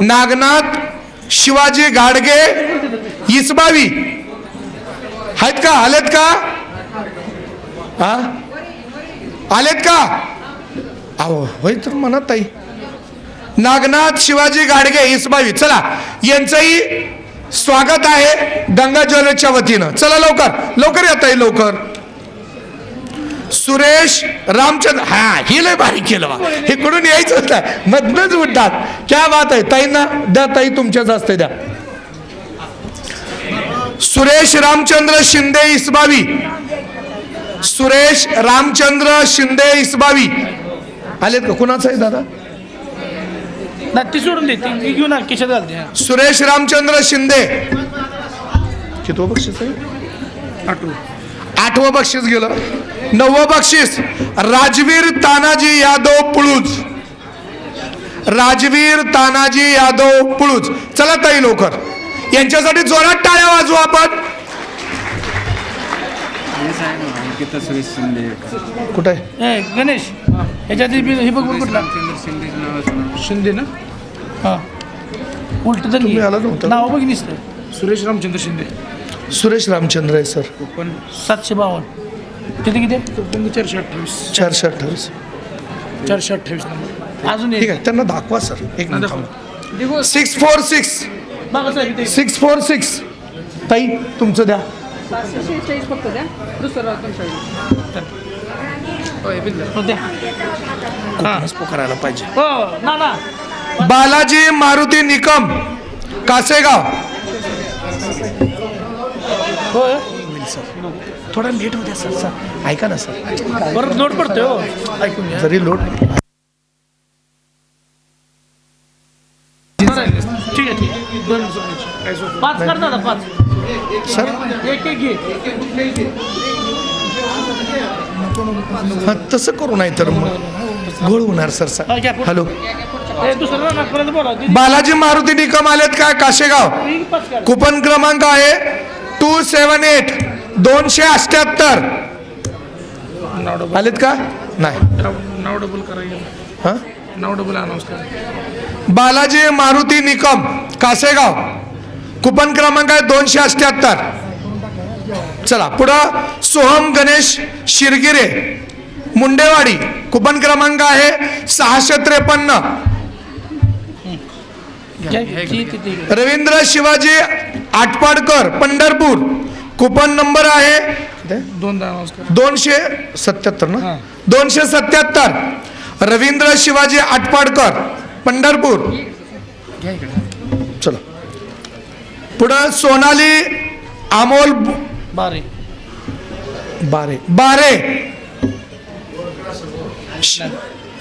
नागनाथ शिवाजी घाडगे इसबावी आहेत का? आलेत का? आलेत का? अहो होय तर म्हणत ताई. नागनाथ शिवाजी घाडगे इसबावी. चला यांचंही स्वागत आहे गंगा ज्वेलर्सच्या वतीनं. चला लवकर या ताई लवकर. सुरेश रामचंद्र. हे लय भारी केलं. हे कडून यायचं होतं मधनच उठतात. क्या बात आहे. ताईंना द्या. ताई तुमच्याच हस्ते द्या. सुरेश रामचंद्र शिंदे इसबावी. सुरेश रामचंद्र शिंदे इसबावी आलेत का? कुणाचं आहे दादा? ती सोडून देते घेऊन किशात घालते. सुरेश रामचंद्र शिंदे. कितवं बक्षीस आहे? 8वं बक्षीस गेलं. 9वं बक्षीस राजवीर तानाजी यादव पुळूज. राजवीर तानाजी यादव पुळूज. चला ताई लवकर यांच्यासाठी जोरात टाळ्या वाजवू आपण. कुठे आहे गणेश? ह्याच्यात हे बघ कुठला शिंदे ना. उलट तर तुम्ही आला नव्हता. नाव बघ दिसतं. सुरेश रामचंद्र शिंदे. सुरेश रामचंद्र आहे सर. पण 752. किती 428. 428. 428 नंबर. अजून ठीक आहे त्यांना दाखवा सर. एक मिनिट. 646. 646. ताई तुमचं द्या. 746 फक्त द्या. दुसरं करायला पाहिजे. हो ना. बालाजी मारुती निकम कासेगाव. थोडा लेट होत्या सर. ऐका ना सर. बरं लोड पडतोय हो. ऐकून घ्या. जरी लोड. ठीक आहे. 5 कर दादा. 5 सर. एक घे. तसं करू नाही तर मग घोळ होणार सर. हॅलो. बालाजी मारुती निकम आलेत का? काशेगाव. कुपन क्रमांक आहे 278 278. आलेत का? नाही. नाव डबल करायचं. नाव डबल अनाउन्स करा. बालाजी मारुती निकम कासेगाव. कुपन क्रमांक आहे 278. चला पुढं सोहम गणेश शिरगिरे मुंडेवाडी कुपन क्रमांक आहे 653. रवींद्र शिवाजी आटपाडकर पंढरपूर कुपन नंबर आहे 277 ना 277. रवींद्र शिवाजी आटपाडकर पंढरपूर. चलो पुढं सोनाली अमोल बारे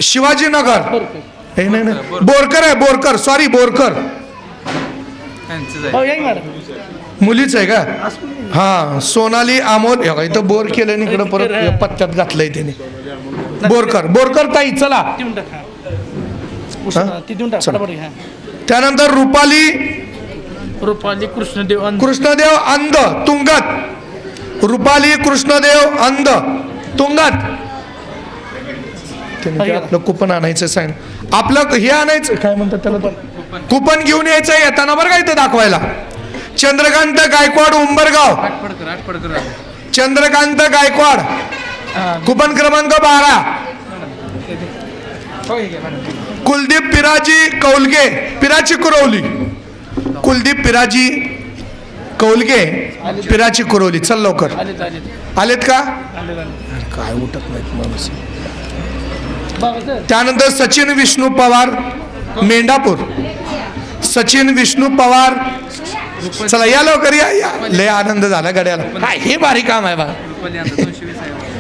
शिवाजीनगर. नाही बोरकर आहे, बोरकर, सॉरी बोरकर. मुलीच आहे का? हा सोनाली अमोल. इथं बोर केलं इकडं परत पत्त्यात घातलंय त्याने. बोरकर ताई चला. त्यानंतर रुपाली कृष्णदेव अंध तुंगत. रुपाली कृष्णदेव अंध तुंगत. आपलं कुपन आणायचं सांग. आपलं हे आणायचं काय म्हणतात त्याला, कुपन घेऊन यायचं येताना बरं का इथं दाखवायला. चंद्रकांत गायकवाड उंबरगाव. चंद्रकांत गायकवाड कुपन क्रमांक 12. कुलदीप पिराजी कौलगे पिराची कुरवली. कुलदीप पिराजी कौलगे पिराची कुरवली. चल लवकर. आलेत का? काय उठत नाहीत माणूस. त्यानंतर सचिन विष्णू पवार मेंढापूर. सचिन विष्णू पवार चला या लवकर या. लय आनंद झाला गड्याला. हे भारी काम आहे बा.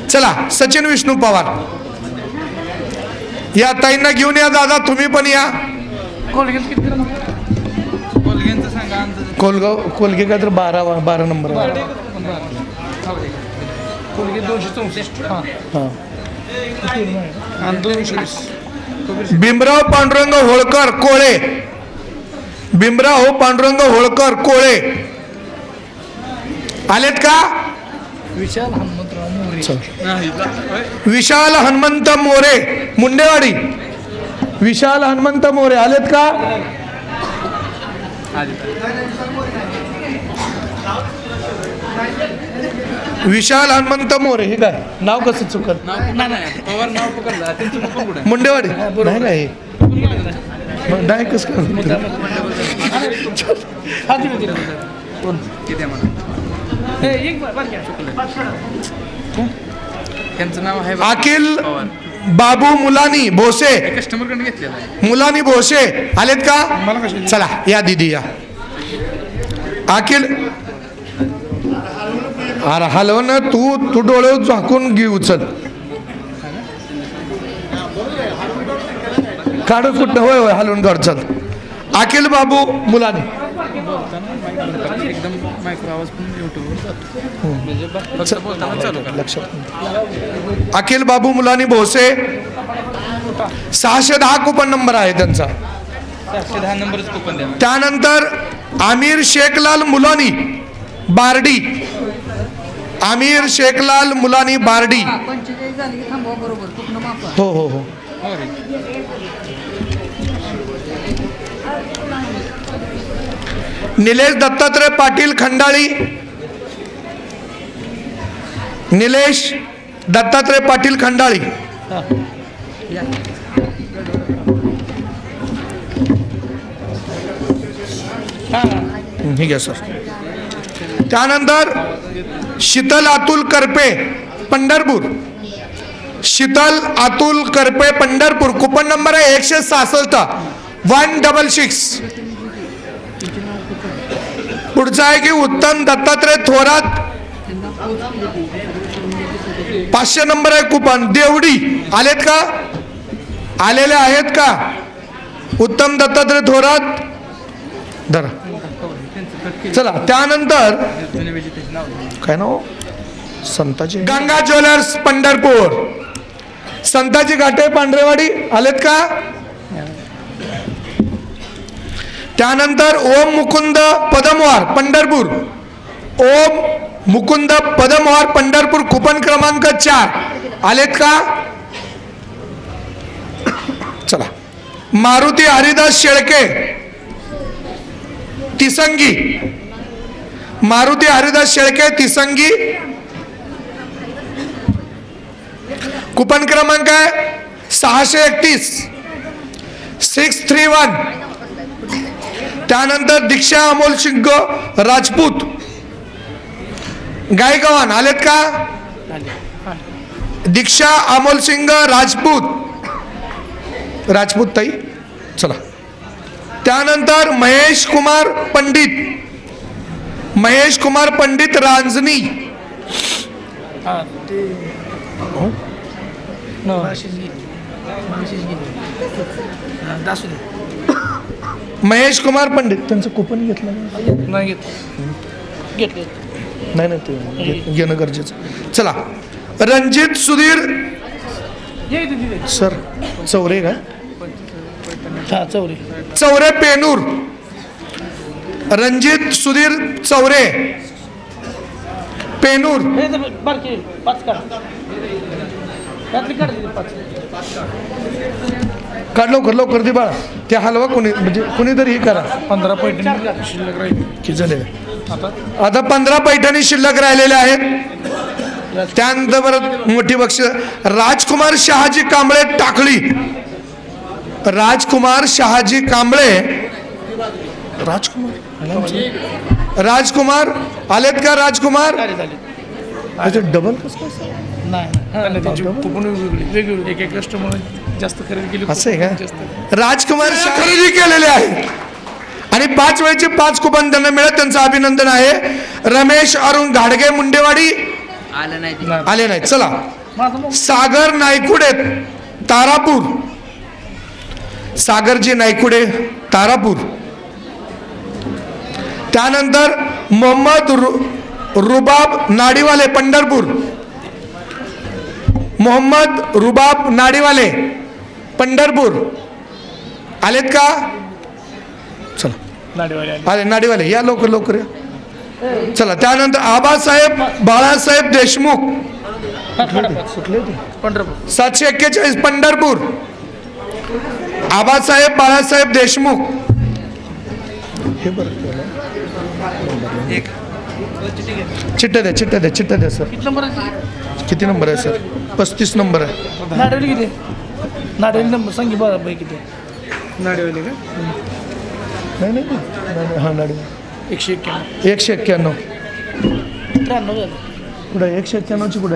चला सचिन विष्णू पवार या ताईंना घेऊन या. दादा तुम्ही पण या. कोलगे काय तर 12 नंबर. भीमराव पांडुरंग होळकर कोळे. भीमराव पांडुरंग होळकर कोळे आलेत का? विशाल हनुमंत मोरे मुंडेवाडी. विशाल हनुमंत मोरे आलेत का? विशाल हनुमंत मोरे. हे काय नाव कसं चुकत? मुंडेवाडी नाही नाही कसं अखिल बाबू मुलानी भोसे. मुलानी भोसे आलेत का? चला या दीदी या. अखिल अरे हलव ना तू डोळे झाकून घे. उचल काढ कुठं. होय हलवून काढ. चल अखिल बाबू मुलानी. अखिल बाबू मुलानी भोसे 610 कुपन नंबर आहे त्यांचा. 610 नंबरच कुपन द्या. त्यानंतर आमिर शेखलाल मुलानी बारडी. आमिर शेखलाल मुलानी बारडी. हो निलेश दत्तात्रय पाटील खंडाळी. निलेश दत्तात्रय पाटील खंडाळी. ठीक आहे सर. त्यानंतर शीतल अतुल करपे पंढरपूर. शीतल अतुल करपे पंढरपूर कुपन नंबर आहे 166 166. पुढचा आहे की उत्तम दत्तात्रय थोरात 500 नंबर आहे कुपन देवडी. आलेत का? आलेले आहेत का? उत्तम दत्तात्रय थोरात धरा. चला त्यानंतर काय नाव संताजी गंगा ज्वेलर्स पंढरपूर. संताजी घाटे पांढरेवाडी आलेत का? त्यानंतर ओम मुकुंद पदमवार पंढरपूर. ओम मुकुंद पदमवार पंढरपूर कुपन क्रमांक 4 आलेत का? चला मारुती हरिदास शेळके तिसंगी. मारुती हरिदास शेळके तिसंगी. कुपन क्रमांक आहे 631 631. त्यानंतर दीक्षा अमोल सिंग राजपूत गायकवान आलेत का? दीक्षा अमोल सिंग राजपूत ताई चला. त्यानंतर महेश कुमार पंडित रांजणी. महेश कुमार पंडित त्यांचं कुपन घेतलं नाही ते घेणं गरजेचं. चला रणजित सुधीर सर चौरे का? चौरे पेनूर. रणजित सुधीर चौरे पेनूर. काढ लवकर दे बाळा. ते हलवा कोणी म्हणजे कोणीतरी हे करा. 15 पैठणी शिल्लक राहिले. आता 15 पैठणी शिल्लक राहिलेल्या आहेत. त्यानंतर परत मोठी बक्षीस राजकुमार शहाजी कांबळे टाकळी. राजकुमार शहाजी कांबळे. राजकुमार आलेत का? राजकुमार डबल कसं एक कस्टमर जास्त खरेदी केली असं आहे का? राजकुमार खरेदी केलेले आहे आणि 5 वेळचे 5 कुपन त्यांना मिळत. त्यांचं अभिनंदन आहे. रमेश अरुण घाडगे मुंडेवाडी आले नाहीत. चला सागर नायकुडे तारापूर. सागरजी नायकुडे तारापूर. त्यानंतर मोहम्मद रुबाब नाडीवाले पंढरपूर. मोहम्मद रुबाब नाडीवाले पंढरपूर आलेत का? चला आले नाडीवाले या लवकर या. चला त्यानंतर आबासाहेब बाळासाहेब देशमुख 741 पंढरपूर. आबासाहेब बाळासाहेब देशमुख. हे बरं चिठ्ठ्या द्या सर. किती नंबर आहे सर? 35 नंबर आहे. नाडेवाली नंबर सांगी बरं बाई किती? नाडेवाली का? नाही हा नाडेवाली 191 191 कुठे? 191ची कुठे?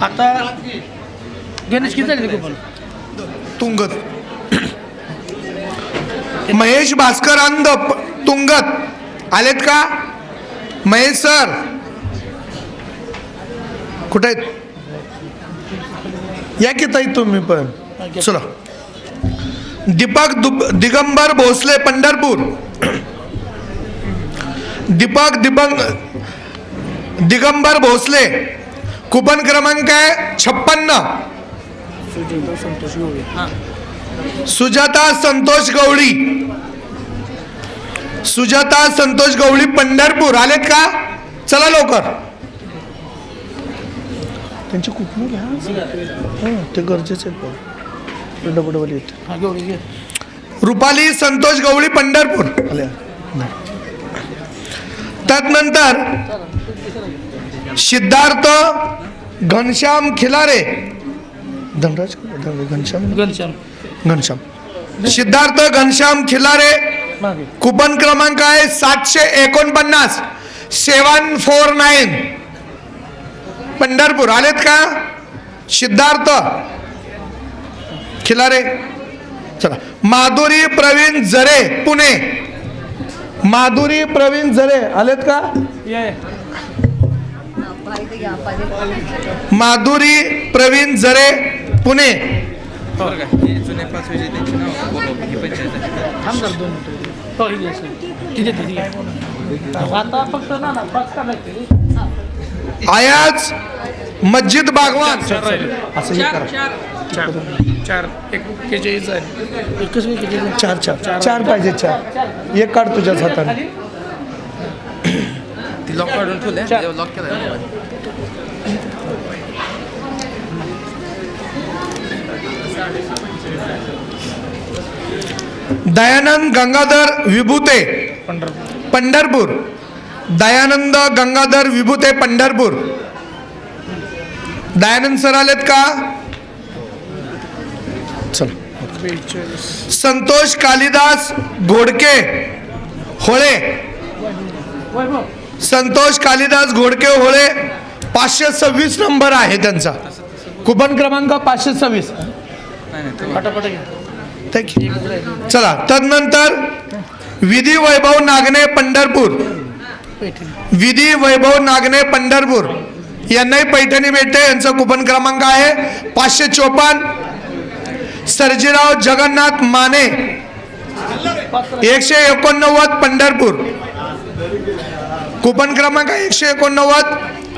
आता गणेश किती झाले कुपन? तुंगत. महेश भास्कर अंध तुंगत आलेत का? महेश सर कुठे आहेत? या की ताई तुम्ही पण. चला दीपक दिगंबर भोसले पंढरपूर. दीपक दिगंबर भोसले. कुपन क्रमांक आहे 56. सुजाता संतोष गवळी पंढरपूर आलेत का? चला लवकर. त्यांची कुपन घ्या ते गरजेचे आहेत. रुपाली संतोष गवळी पंढरपूर. त्यानंतर सिद्धार्थ घनश्याम खिलारे. घनश्याम सिद्धार्थ घनश्याम खिलारे. कुपन क्रमांक आहे 749 749 पंढरपूर. आलेत का? सिद्धार्थ खिलारे. चला माधुरी प्रवीण जरे पुणे. माधुरी प्रवीण जरे आलेत का? माधुरी प्रवीण जरे पुणे. आयाज मस्जिद बागवान. असं हे करा. 4 पाहिजे. 4 एक काढ तुझ्याच हाताने. लॉक काढून ठेवले. लॉक केलं दयानंद गंगाधर विभूते पंढरपूर. दयानंद गंगाधर विभूते पंढरपूर. दयानंद सर आलेत का? चला. संतोष कालिदास घोडके होळे. संतोष कालिदास घोडके होळे 526 नंबर आहे त्यांचा. कुपन क्रमांक 526. चला. तदनंतर विधी वैभव नागणे पंढरपूर. विधी वैभव नागणे पंढरपूर यांनाही पैठणी भेटते. यांचा कुपन क्रमांक आहे 554. सर्जीराव जगन्नाथ माने 189 पंढरपूर. कुपन क्रमांक 189.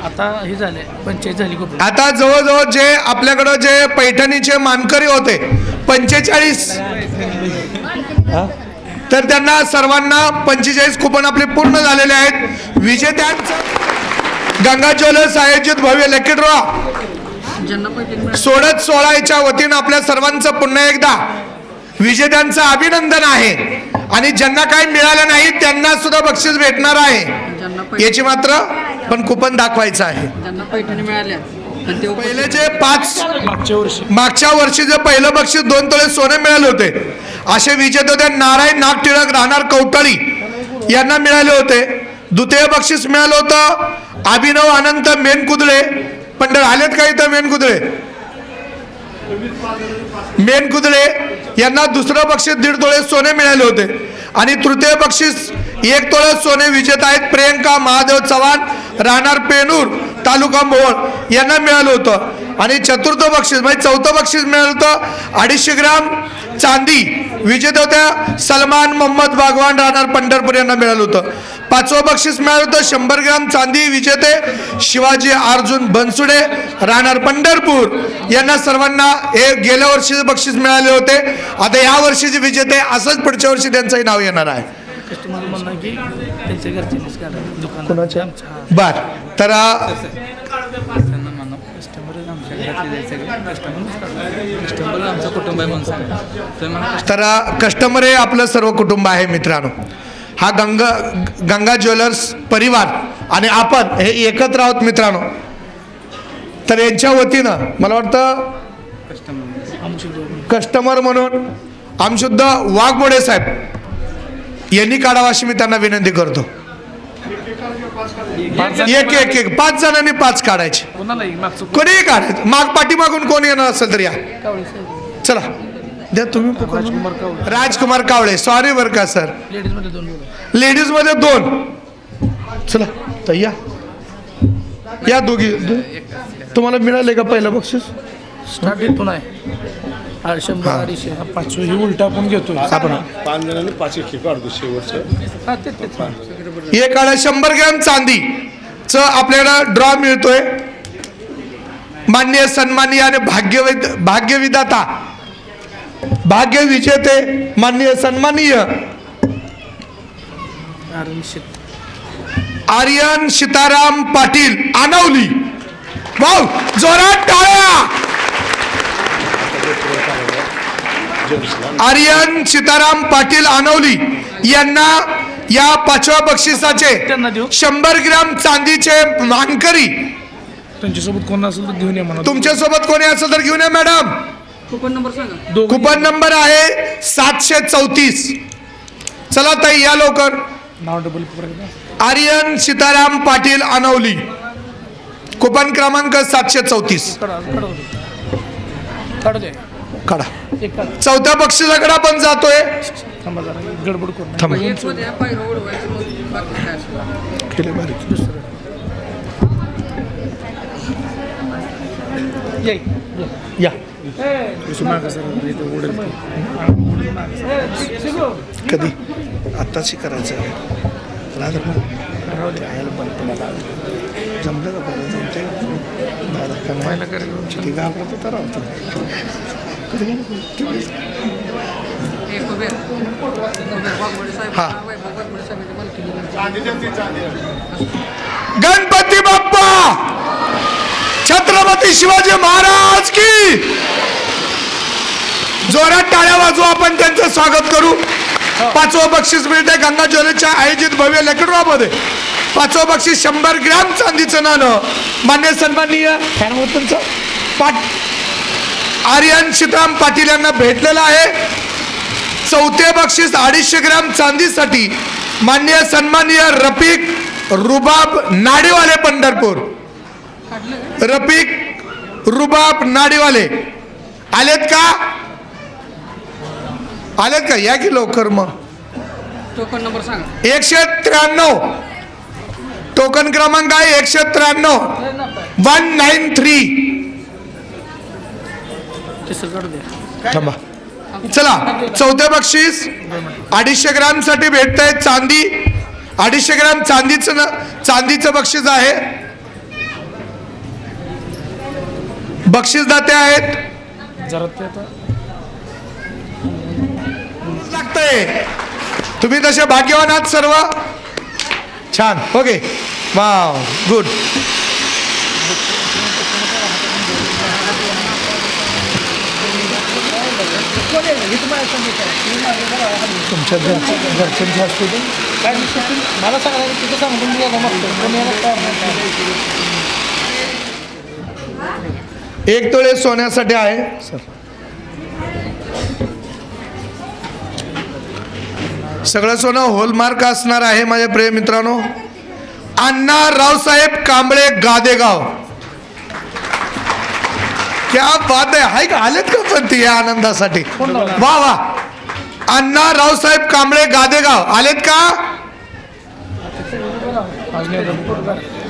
आता हे झाले 45 झाली. आता जवळजवळ जे आपल्याकडं जे पैठणीचे मानकरी होते 45, तर त्यांना सर्वांना 45 कुपन आपले पूर्ण झालेले आहेत. विजेत्यांचं गंगा ज्वेलर्स आयोजित भव्य लकी ड्रॉ सोडत 16च्या वतीनं आपल्या सर्वांचं पुन्हा एकदा विजेत्यांचं अभिनंदन आहे. आणि ज्यांना काही मिळालं नाही त्यांना सुद्धा बक्षीस भेटणार आहे. याची मात्र पण कुपन दाखवायचं आहे. ज्यांना पैठणी मिळाल्या पहिले जे 5 मागच्या वर्षी जे पहिलं बक्षीस 2 तोळे सोने मिळाले होते असे विजेते होते नारायण नागटिळक राहणार कवटाळी यांना मिळाले होते. द्वितीय बक्षीस मिळालं होतं अभिनव अनंत मेनकुदळे पंढर. आलेत का इथं मेनकुदळे? मेनकुदळे यांना दुसरं बक्षीस 1.5 तोळे सोने मिळाले होते. आणि तृतीय बक्षीस 1 तोळे सोने विजेता आहेत प्रियंका महादेव चव्हाण राहणार पेनूर तालुका मोहोळ यांना मिळालं होतं. आणि चतुर्थ बक्षीस म्हणजे चौथं बक्षीस मिळालं होतं 250 ग्राम चांदी विजेते होत्या सलमान मोहम्मद बागवान राहणार पंढरपूर यांना मिळालं होतं. 5वं बक्षीस मिळालं होतं 100 ग्राम चांदी विजेते शिवाजी अर्जुन बनसुडे राहणार पंढरपूर यांना सर्वांना हे गेल्या वर्षीचे बक्षीस मिळाले होते. आता या वर्षीचे विजेते असंच पुढच्या वर्षी त्यांचंही नाव येणार आहे. बर. तर कस्टमर हे आपलं सर्व कुटुंब आहे मित्रांनो. हा गंगा ज्वेलर्स परिवार आणि आपण हे एकत्र आहोत मित्रांनो. तर यांच्या वतीनं मला वाटतं कस्टमर म्हणून आमशुद्ध वाघमोडे साहेब यांनी काढावा अशी मी त्यांना विनंती करतो. एक 5 जणांनी 5 काढायचे. कोणीही काढायचं. पाठीमागून कोण येणार असेल तर या. चला द्या तुम्ही. राजकुमार कावळे. सॉरी बरं का सर. लेडीज मध्ये 2. चला तर या दोघी. तुम्हाला मिळाले का पहिलं बक्षीस? स्टार्टिंग आहे 100-200 ही उलटा आपण घेतो. आपण 5 जणांनी 5 काढतो शेवटचं. एक काढा 100 ग्रॅम चांदीच आपल्याला ड्रॉ मिळतोय. माननीय सन्माननीय आणि भाग्यविधाता भाग्य विजेते माननीय सन्माननीय आर्यन सीताराम पाटील आनवली. वाव जोरात टाळ्या. आर्यन सीताराम पाटील आनवली यांना या 5व्या बक्षिसाचे 100 ग्रॅम चांदीचे मानकरी. त्यांच्यासोबत कोण असेल तर घेऊन या म्हणा. तुमच्यासोबत कोणी असेल तर घेऊन या मॅडम. कुपन नंबर सांगा. कुपन नंबर आहे 734. चला ताई या लवकर. नाव डबल. आर्यन सीताराम पाटील आनवली. कुपन क्रमांक 734. काढा. 4थ्या बक्षिसाकडे आपण जातोय. गडबड करून थांबा. या कधी आत्ताची करायचं आहे. जमलं का जमते घाबरत तर हा. गणपती बाप्पा छत्रपती शिवाजी महाराज की. जोरात टाळ्या वाजवू, आपण त्यांचं स्वागत करू. 5वं बक्षीस मिळते गंगा ज्वेलर्सच्या आयोजित भव्य लकीड्रॉमध्ये. 5वं बक्षीस 100 ग्रॅम चांदीचं नाणं मान्य सन्माननीय आर्यन सीताराम पाटील यांना भेटलेलं आहे. 4थे बक्षीस 250 ग्रॅम चांदीसाठी मान्य सन्माननीय रफिक रुबाब नाडेवाले पंढरपूर. रफिक रुबाब नाडेवाले आलेत का? आलेत का? या की लवकर. मग टोकन नंबर सांगा. 193 टोकन क्रमांक आहे 193 193. थांबा. चला 4थे बक्षीस 250 ग्रॅम साठी भेटत आहे चांदी. 250 ग्रॅम चांदीचं बक्षीस आहे. बक्षीसदाते आहेत. लागतंय. तुम्ही तसे भाग्यवान आहात सर्व. छान. ओके. Wow good. तुमच्या घरच्यांच्या हॉस्पिटल मला एक तोळे सोन्यासाठी आहे सर. सगळं सोनं होलमार्क असणार आहे माझ्या प्रिय मित्रांनो. अण्णा रावसाहेब कांबळे गादेगाव. क्या बात आहे का? आलेत का पण ती या आनंदासाठी? वा वा. अण्णा रावसाहेब कांबळे गादेगाव आलेत का?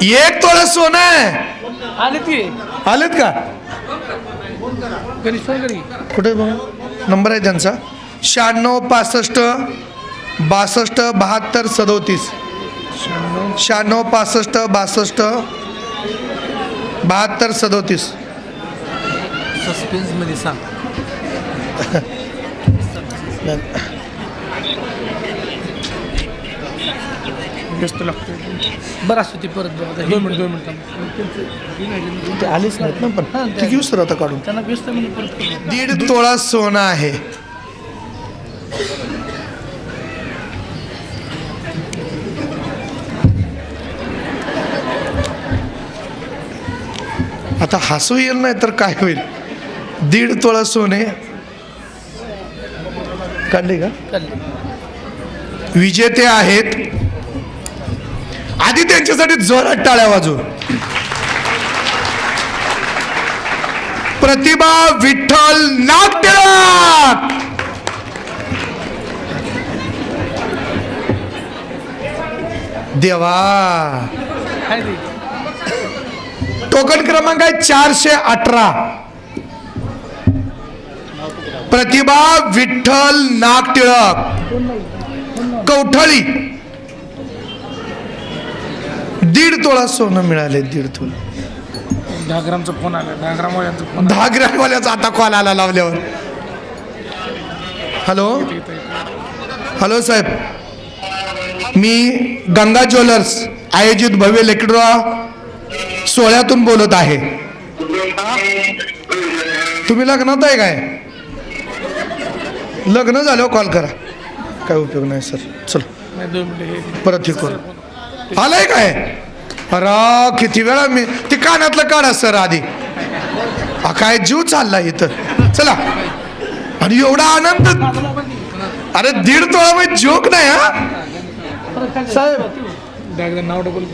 1 तोळा सोनं आहे. आलेत का? कुठे बघा नंबर आहे त्यांचा 96 65 62 72 37. 96 65 62 72 37. सस्पेन्स मध्ये सांग. व्यस्त लागतो बरं असतो ती परत. 2 मिनिट ते आलेच नाहीत ना पण ते घेऊ सर आता काढून. त्यांना व्यस्त परत 1.5 तोळा सोनं आहे. आता हसू येईल नाही तर काय होईल. 1.5 तोळा सोने काढले का? विजेते आहेत. आधी त्यांच्यासाठी जोरात टाळ्या वाजू. प्रतिभा विठ्ठल नागटिळक. देवा. टोकन क्रमांक आहे 418. प्रतिभा विठ्ठल नागटिळक कवठळी. 1.5 तोळा सोनं मिळाले. 1.5 तोळा. 10 ग्रामचा फोन आला. 10 ग्रामवाल्यांचा फोन. 10 ग्रामवाल्याचा आता कॉल आला लावल्यावर. हॅलो हॅलो साहेब, मी गंगा ज्वेलर्स आयोजित भव्य लेकडा सोहळ्यातून बोलत आहे. तुम्ही लग्नात आहे काय? लग्न झाल्यावर कॉल करा. काय उपयोग नाही सर. चलो परत हे करू. आलाय काय? अरे किती वेळा मी ती कानातलं काढा सर आधी. काय जीव चालला इथं. चला. आणि एवढा आनंद. अरे 1.5 तोळा म्हणजे जोक नाही हा साहेब. नाव डबल.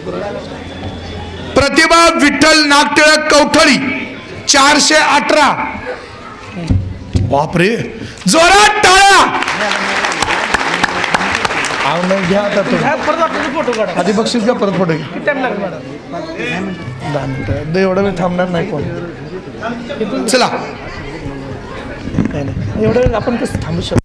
प्रतिभा विठ्ठल नागटिळक कवठळी 418. बापरे जोरात टाळ्या. घ्या आता तो आधी बक्षीस घ्या परत फोटो घ्या. 10 मिनिटं एवढा वेळ थांबणार नाही कोण. चला एवढं वेळ आपण कसं थांबू शकतो.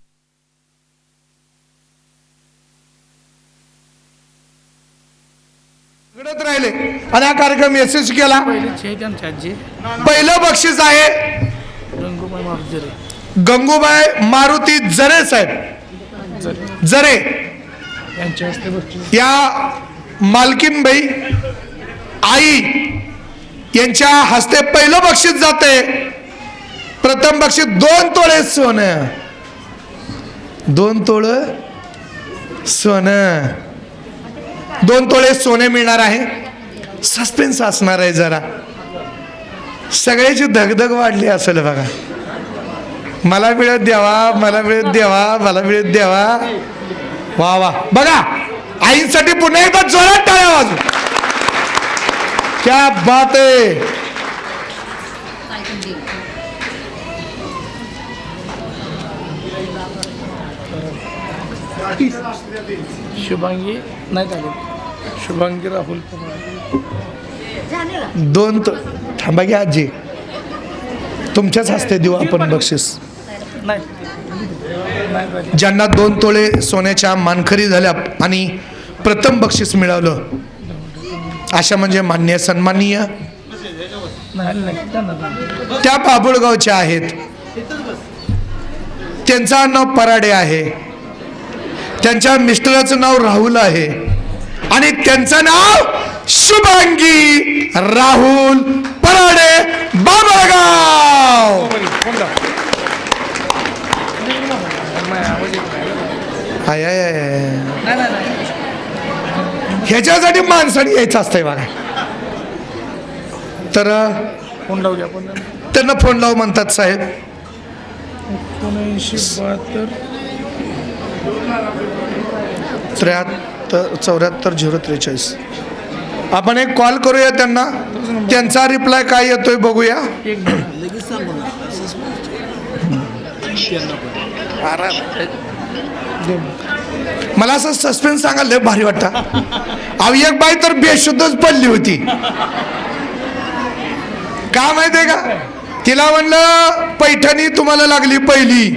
राहिले आणि हा कार्यक्रम यशस्वी केला. पहिलं बक्षीस आहे गंगूबाई मारुती जरे साहेब जरे. या मालकीनबाई आई यांच्या हस्ते पहिलं बक्षीस जाते. प्रथम बक्षीस 2 तोळे सोनं, 2 तोळं सोनं, 2 तोळे सोने मिळणार आहे. सस्पेन्स असणार आहे जरा, सगळ्याची धगधग वाढली असेल बघा. मला मिळत द्यावा, मला मिळत द्यावा, मला मिळत द्यावा. वा वा, बघा आईंसाठी पुन्हा एकदा जोरात टाळ्या वाजू. क्या बात आहे. शुभांगी नाही झाले, शुभांगी राहुल 2 थांबा घ्या आजी, तुमच्याच हस्ते देऊ आपण बक्षीस. ज्यांना 2 तोळे सोन्याच्या मानकरी झाल्या आणि प्रथम बक्षीस मिळवलं अशा म्हणजे मान्य सन्माननीय त्या बाबुळगावच्या आहेत. त्यांचं नाव पराडे आहे, त्यांच्या मिस्टराचं नाव राहुल आहे आणि त्यांचं नाव शुभांगी राहुल पराडे बाबुळगाव. आय आय आय, ह्याच्यासाठी माणसाने यायचं असतंय बघा. तर फोन लावूया आपण. त्यांना फोन लावू म्हणतात साहेब. 7972 73 043. आपण एक कॉल करूया त्यांना, त्यांचा रिप्लाय काय येतोय बघूया. मला असं सस्पेन्स सांगायला लय भारी वाटतं. अहो एक बाई तर बेशुद्धच पडली होती. का माहितीये का, तिला म्हणलं पैठणी तुम्हाला लागली पहिली.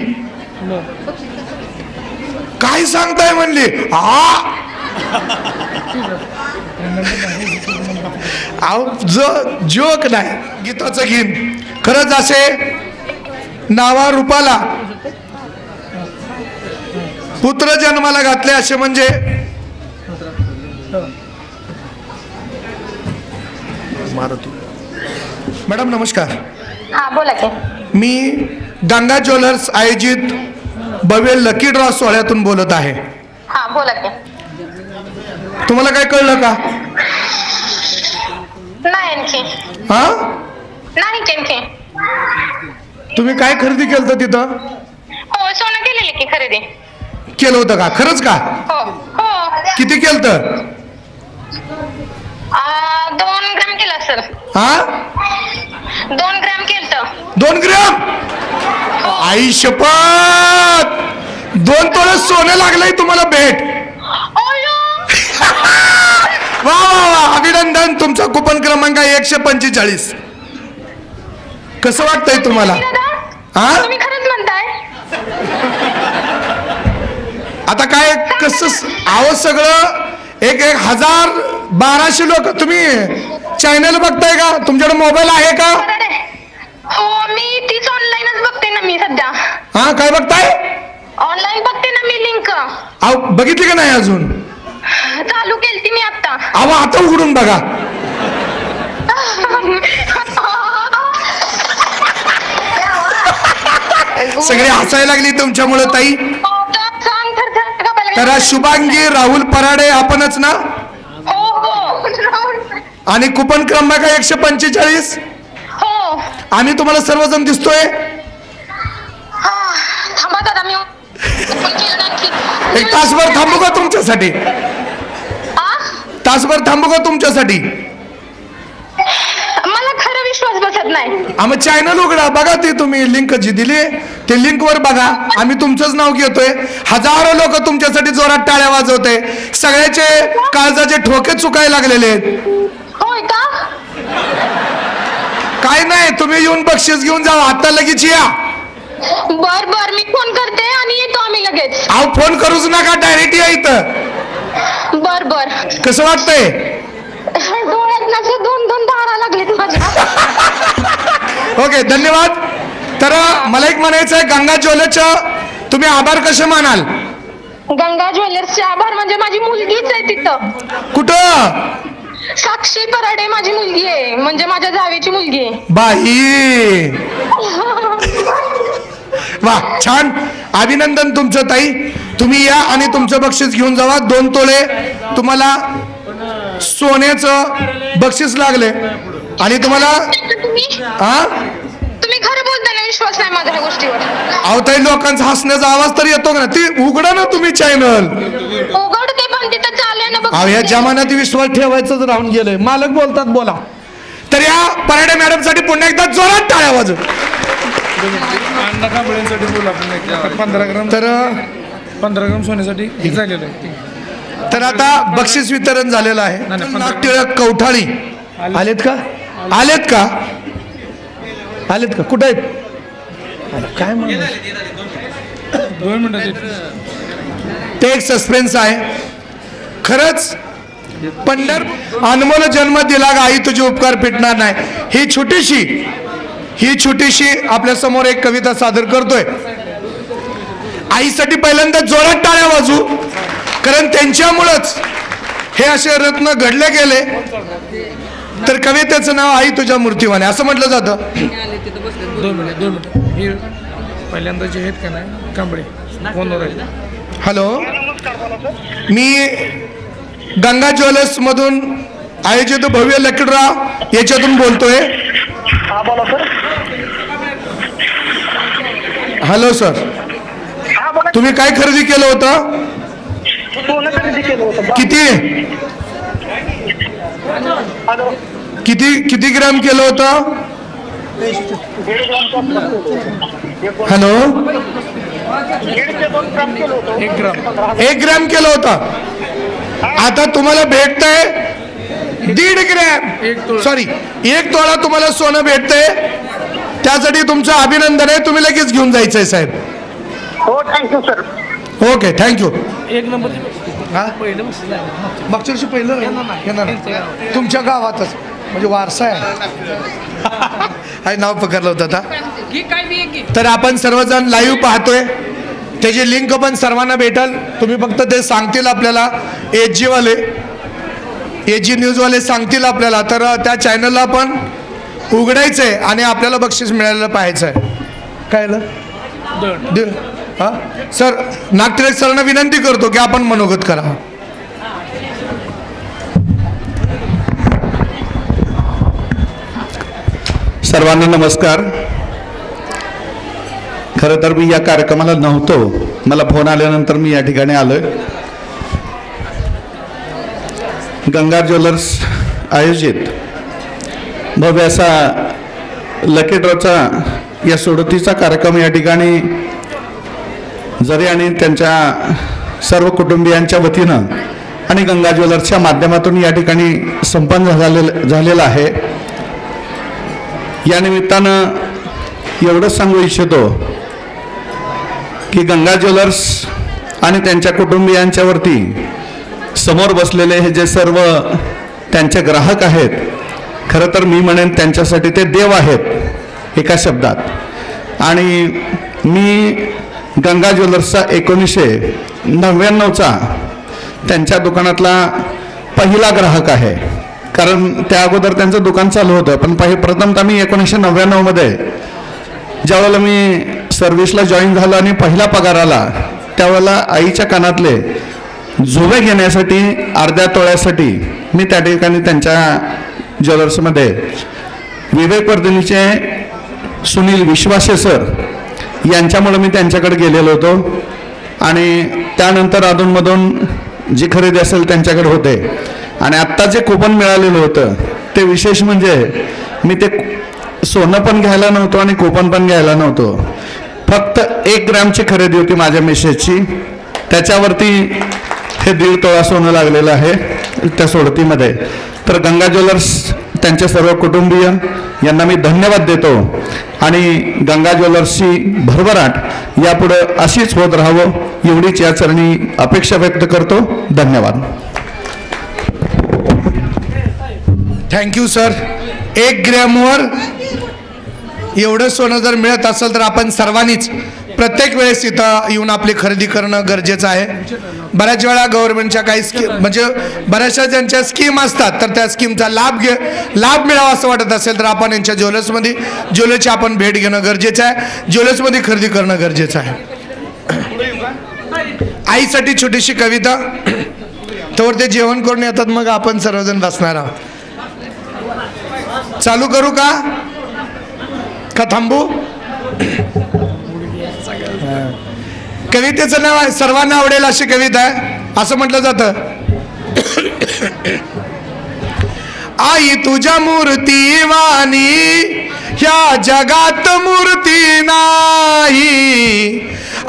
काय सांगताय म्हणली. अहो जोक नाही, गीताचं गीत. खरंच असे नावा रूपाला पुत्र जन्माला घातले असे म्हणजे मॅडम नमस्कार. हा बोला की. मी गंगा ज्वेलर्स आयोजित भव्य लकी ड्रॉ सोहळ्यातून बोलत आहे. हा बोला की. तुम्हाला काय कळलं का? नाही आणखी. हा नाही आणखी. तुम्ही काय खरेदी केलं होतं तिथं? हो सोनं केलेलं की खरेदी. केलं होतं का? खरंच का? हो हो. किती केलं तर? 2 ग्रॅम केलं सर. हा 2 ग्रॅम केलं. 2 ग्रॅम. आई शपथ, 2 तोळे सोनं लागलंय तुम्हाला भेट. वा वा वा, अभिनंदन. तुमचा कुपन क्रमांक आहे 145. कसं वाटतंय तुम्हाला? हा तुम्ही खरंच म्हणताय? आता काय कसं आहो, सगळं 1000-1200 लोक. तुम्ही चॅनल बघताय का? तुमच्याकडे मोबाईल आहे का? हो मी तीच ऑनलाईनच बघते ना मी सध्या. हा काय बघताय? ऑनलाईन बघते ना मी लिंक. अहो बघितली का नाही अजून? चालू केलती मी आता. अहो आता उघडून बघा. सगळे हसायला लागली तुमच्यामुळे ताई. तर शुभांगी राहुल पराडे आपणच ना? हो हो. आणि कुपन क्रमांक 145. हो. आम्ही तुम्हाला सर्वजण दिसतोय. थांबा दादा मी 1 तासभर थांबू का तुमच्यासाठी? तासभर थांबू का तुमच्यासाठी? मला खरं विश्वास बसत नाही. आम्ही चॅनल उघडा, बघा ते तुम्ही लिंक जी दिली ते लिंक वर बघा. आम्ही तुमचंच नाव घेतोय. हजारो लोक तुमच्यासाठी जोरात टाळ्या वाजवते. सगळ्याचे काळजाचे ठोके चुकायला लागलेले आहेत. होय का? काय नाही, तुम्ही येऊन बक्षीस घेऊन जावा. आता लगेच या. बर बर मी फोन करते आणि येतो आम्ही लगेच. अहो फोन करूच नका, डायरेक्ट या इथं. बर बर. कसं वाटतंय? डोळ्यात ना 2 धारा लागलेत माझ्या. ओके धन्यवाद. तर मला एक म्हणायचं आहे, गंगा ज्वेलर्सचं तुम्ही आभार कसे मानाल? गंगा ज्वेलर्सचे आभार म्हणजे माझी मुलगीच आहे तिथं. कुठं? साक्षी पराडे माझी मुलगी आहे, म्हणजे माझ्या जावेची मुलगी आहे. बाई वा, छान. अभिनंदन तुमचं ताई. तुम्ही या आणि तुमचं बक्षीस घेऊन जावा. 2 तोळे तुम्हाला सोन्याचं बक्षीस लागले. आणि तुम्हाला तुम्ही खरं बोलताना विश्वास नाही माझ्या गोष्टीवर. अहो ताई, लोकांचा हसण्याचा आवाज तर येतो का ना, ती उघडा ना तुम्ही चॅनल. उघडते पण तिथं चालू ना बघ. अहो या जमान्यात विश्वास ठेवायचंच राहून गेलंय. मालक बोलतात, बोला. तर या पराडे मॅडम साठी पुन्हा एकदा जोरात टाळ्या वाजव. 15 ग्राम तर 15 ग्राम सोन्यासाठी हे झालेलं आहे. तर आता बक्षीस वितरण झालेलं आहे. नागटिळक कवठाळी आलेत का? आलेत का? आलेत का? कुठे आहेत? काय म्हणलं? 2 मिनिटं. ते एक सस्पेन्स आहे. खरंच अनमोल जन्म दिला ग आई, तुझे उपकार फिटणार नाही. ही छोटीशी आपल्या समोर एक कविता सादर करतोय. आईसाठी पहिल्यांदा जोरात टाळ्या वाजू, कारण त्यांच्यामुळंच हे असे रत्न घडले गेले. तर कवितेचं नाव आई तुझ्या मूर्तीवाने असं म्हटलं जातं. 2 मिनिट. हे पहिल्यांदा जे आहेत का नाही कांबळे फोनवर आहे. हॅलो, मी गंगा ज्वेलर्स मधून आयोजित भव्य लकी ड्रॉ याच्यातून बोलतोय. हॅलो सर, तुम्ही काय खरेदी केलं होतं? किती ग्रॅम केलं होतं? हॅलो, 1 ग्रॅम केलं होतं. आता तुम्हाला भेटतंय 1.5 ग्रॅम, सॉरी 1 तोळा तुम्हाला सोनं भेटतंय. त्यासाठी तुमचं अभिनंदन आहे. तुम्ही लगेच घेऊन जायचंय साहेब. हो, thank you sir. Okay, thank you. 1 number. पहिलं मागच्या वर्षी पहिलं येणार तुमच्या गावातच, म्हणजे वारसा आहे. नाव पकडलं होतं आता. तर आपण सर्वजण लाईव्ह पाहतोय. त्याची लिंक पण सर्वांना भेटल. तुम्ही फक्त ते सांगतील आपल्याला, एजी न्यूजवाले सांगतील आपल्याला. तर त्या चॅनलला पण उघडायचंय आणि आपल्याला बक्षीस मिळायला पाहायचंय. काय हां सर, नागटिळक सरांना विनंती करतो की आपण मनोगत करा. सर्वांना नमस्कार. खरं तर मी या कार्यक्रमाला नव्हतो. मला फोन आल्यानंतर मी या ठिकाणी आलोय. गंगा ज्वेलर्स आयोजित भव्य असा लकी ड्रॉचा या सोडतीचा कार्यक्रम या ठिकाणी जरी आणि त्यांच्या सर्व कुटुंबियांच्या वतीनं आणि गंगा ज्वेलर्सच्या माध्यमातून या ठिकाणी संपन्न झालेला आहे. या निमित्तानं एवढंच सांगू इच्छितो की गंगा ज्वेलर्स आणि त्यांच्या कुटुंबियांच्या वरती समोर बसलेले हे जे सर्व त्यांचे ग्राहक आहेत, खरं तर मी म्हणेन त्यांच्यासाठी ते देव आहेत एका शब्दात. आणि मी गंगा ज्वेलर्सचा 1999चा त्यांच्या दुकानातला पहिला ग्राहक आहे. कारण त्या अगोदर त्यांचं दुकान चालू होतं, पण प्रथमतः मी 1999मध्ये ज्यावेळेला मी सर्व्हिसला जॉईन झालो आणि पहिला पगार आला, त्यावेळेला आईच्या कानातले झुबे घेण्यासाठी अर्ध्या तोळ्यासाठी मी त्या ठिकाणी त्यांच्या ज्वेलर्समध्ये विवेकवर्धिनीचे सुनील विश्वासे सर यांच्यामुळे मी त्यांच्याकडे गेलेलो होतो. आणि त्यानंतर अधूनमधून जी खरेदी असेल त्यांच्याकडे होते. आणि आत्ता जे कुपन मिळालेलं होतं ते विशेष म्हणजे मी ते सोनं पण घ्यायला नव्हतो आणि कुपन पण घ्यायला नव्हतो. फक्त 1 ग्रॅमची खरेदी होती माझ्या मिसेसची. त्याच्यावरती हे 1.5 तोळा सोनं लागलेलं आहे त्या सोडतीमध्ये. तर गंगा ज्वेलर्स त्यांचे सर्व कुटुंबीय यांना मी धन्यवाद देतो. आणि गंगा ज्वेलर्सची भरभराट यापुढं अशीच होत राहावं एवढीच या चरणी अपेक्षा व्यक्त करतो. धन्यवाद. Thank you sir. 1 ग्रॅमवर एवढं सोनं जर मिळत असेल तर आपण सर्वांनीच प्रत्येक वेळेस इथं येऊन आपली खरेदी करणं गरजेचं आहे. बऱ्याच वेळा गव्हर्नमेंटच्या काही स्कीम म्हणजे बऱ्याचशा ज्यांच्या स्कीम असतात तर त्या स्कीमचा लाभ मिळावा असं वाटत असेल तर आपण यांच्या ज्वेलर्सची आपण भेट घेणं गरजेचं आहे, ज्वेलर्समध्ये खरेदी करणं गरजेचं आहे. आईसाठी छोटीशी कविता, तर ते जेवण करून येतात मग आपण सर्वजण बसणार आहोत. चालू करू का थांबू? कवितेचं नाव आहे सर्वांना आवडेल अशी कविता आहे. असं म्हटलं जातं, आई तुझ्या मूर्ती वाणी ह्या जगात मूर्ती नाही.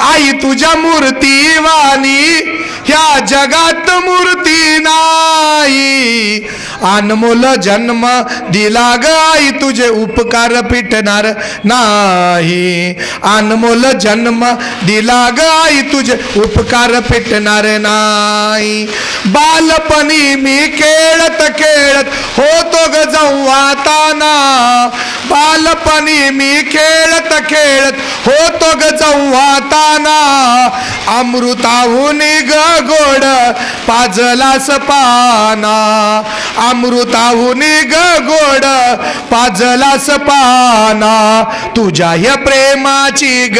आई तुझ्या मूर्ती वाणी ह्या जगात मूर्ती नाही. अनमोल जन्म दिला ग आई तुझे उपकार फिटणार नाही. अनमोल जन्म दिला ग आई तुझे उपकार फिटणार नाही. बालपणी मी खेळत खेळत होतो ग जव्हाताना. बालपणी मी खेळत खेळत होतो ग जव्हाताना. अमृताहून ग गोड पाजलास पाना. अमृताहून ग गोड पाजलास पाना. तुझ्या या प्रेमाची ग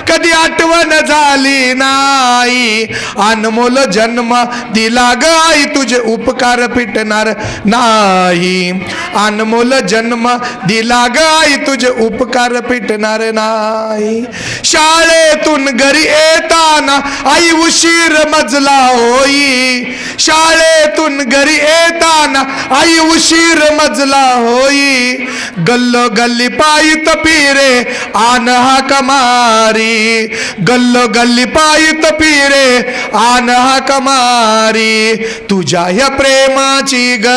कधी आठवण झाली नाही. अनमोल जन्म दिला ग आई तुझे उपकार फिटणार नाही. अनमोल जन्म दिला ग आई तुझे उपकार फिटणार नाही. शाळेतून घरी येताना आई उशीर मजला होई. शाळेतून घरी येताना आई उशीर मजला होई. गल्लो गल्ली पायीत फिरे आन हाक मारी. गल्लो गल्ली पायीत फिरे आन हाक मारी. तुझ्या ह्या प्रेमाची ग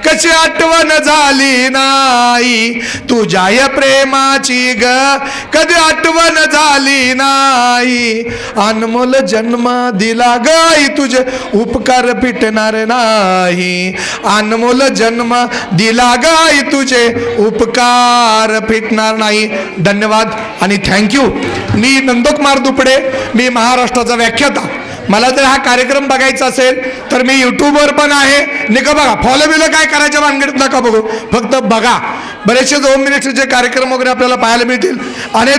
कशी आठवण झाली नाही. तुझ्या ह्या प्रेमाची ग कधी आठवण झाली नाही. अनमोल जन्म दिला ग आई तुझे उपकार फिटणार नाही. अनमोल जन्म दिला ग आई तुझे उपकार फिटणार नाही. धन्यवाद आणि थँक्यू. मी नंदकुमार दुपडे, मी महाराष्ट्राचा व्याख्याता. मला जर हा कार्यक्रम बघायचा असेल तर मी यूट्यूबवर पण आहे. निका बघा, फॉलो बिलो काय करायच्या भानगडीत नका बघू, फक्त बघा. बरेचसे होम मिनिस्ट्रीचे कार्यक्रम वगैरे आपल्याला पाहायला मिळतील. आणि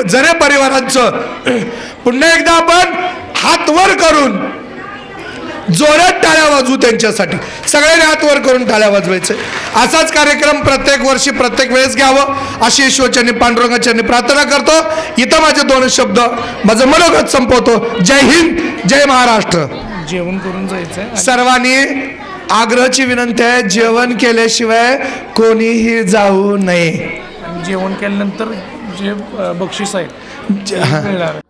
जरे परिवारांचं पुन्हा एकदा आपण हात वर करून जोरात टाळ्या वाजवू त्यांच्यासाठी. सगळ्यांनी हात वर करून टाळ्या वाजवायचे. असाच कार्यक्रम प्रत्येक वर्षी प्रत्येक वेळेस घ्यावं अशी ईश्वरचरणी पांडुरंगाचरणी प्रार्थना करतो. इथं माझे 2 शब्द माझं मनोगत संपवतो. जय हिंद, जय महाराष्ट्र. जेवण करून जायचंय. सर्वांनी आग्रहाची विनंती आहे, जेवण केल्याशिवाय कोणीही जाऊ नये. जेवण केल्यानंतर जे बक्षीस आहे मिळणार.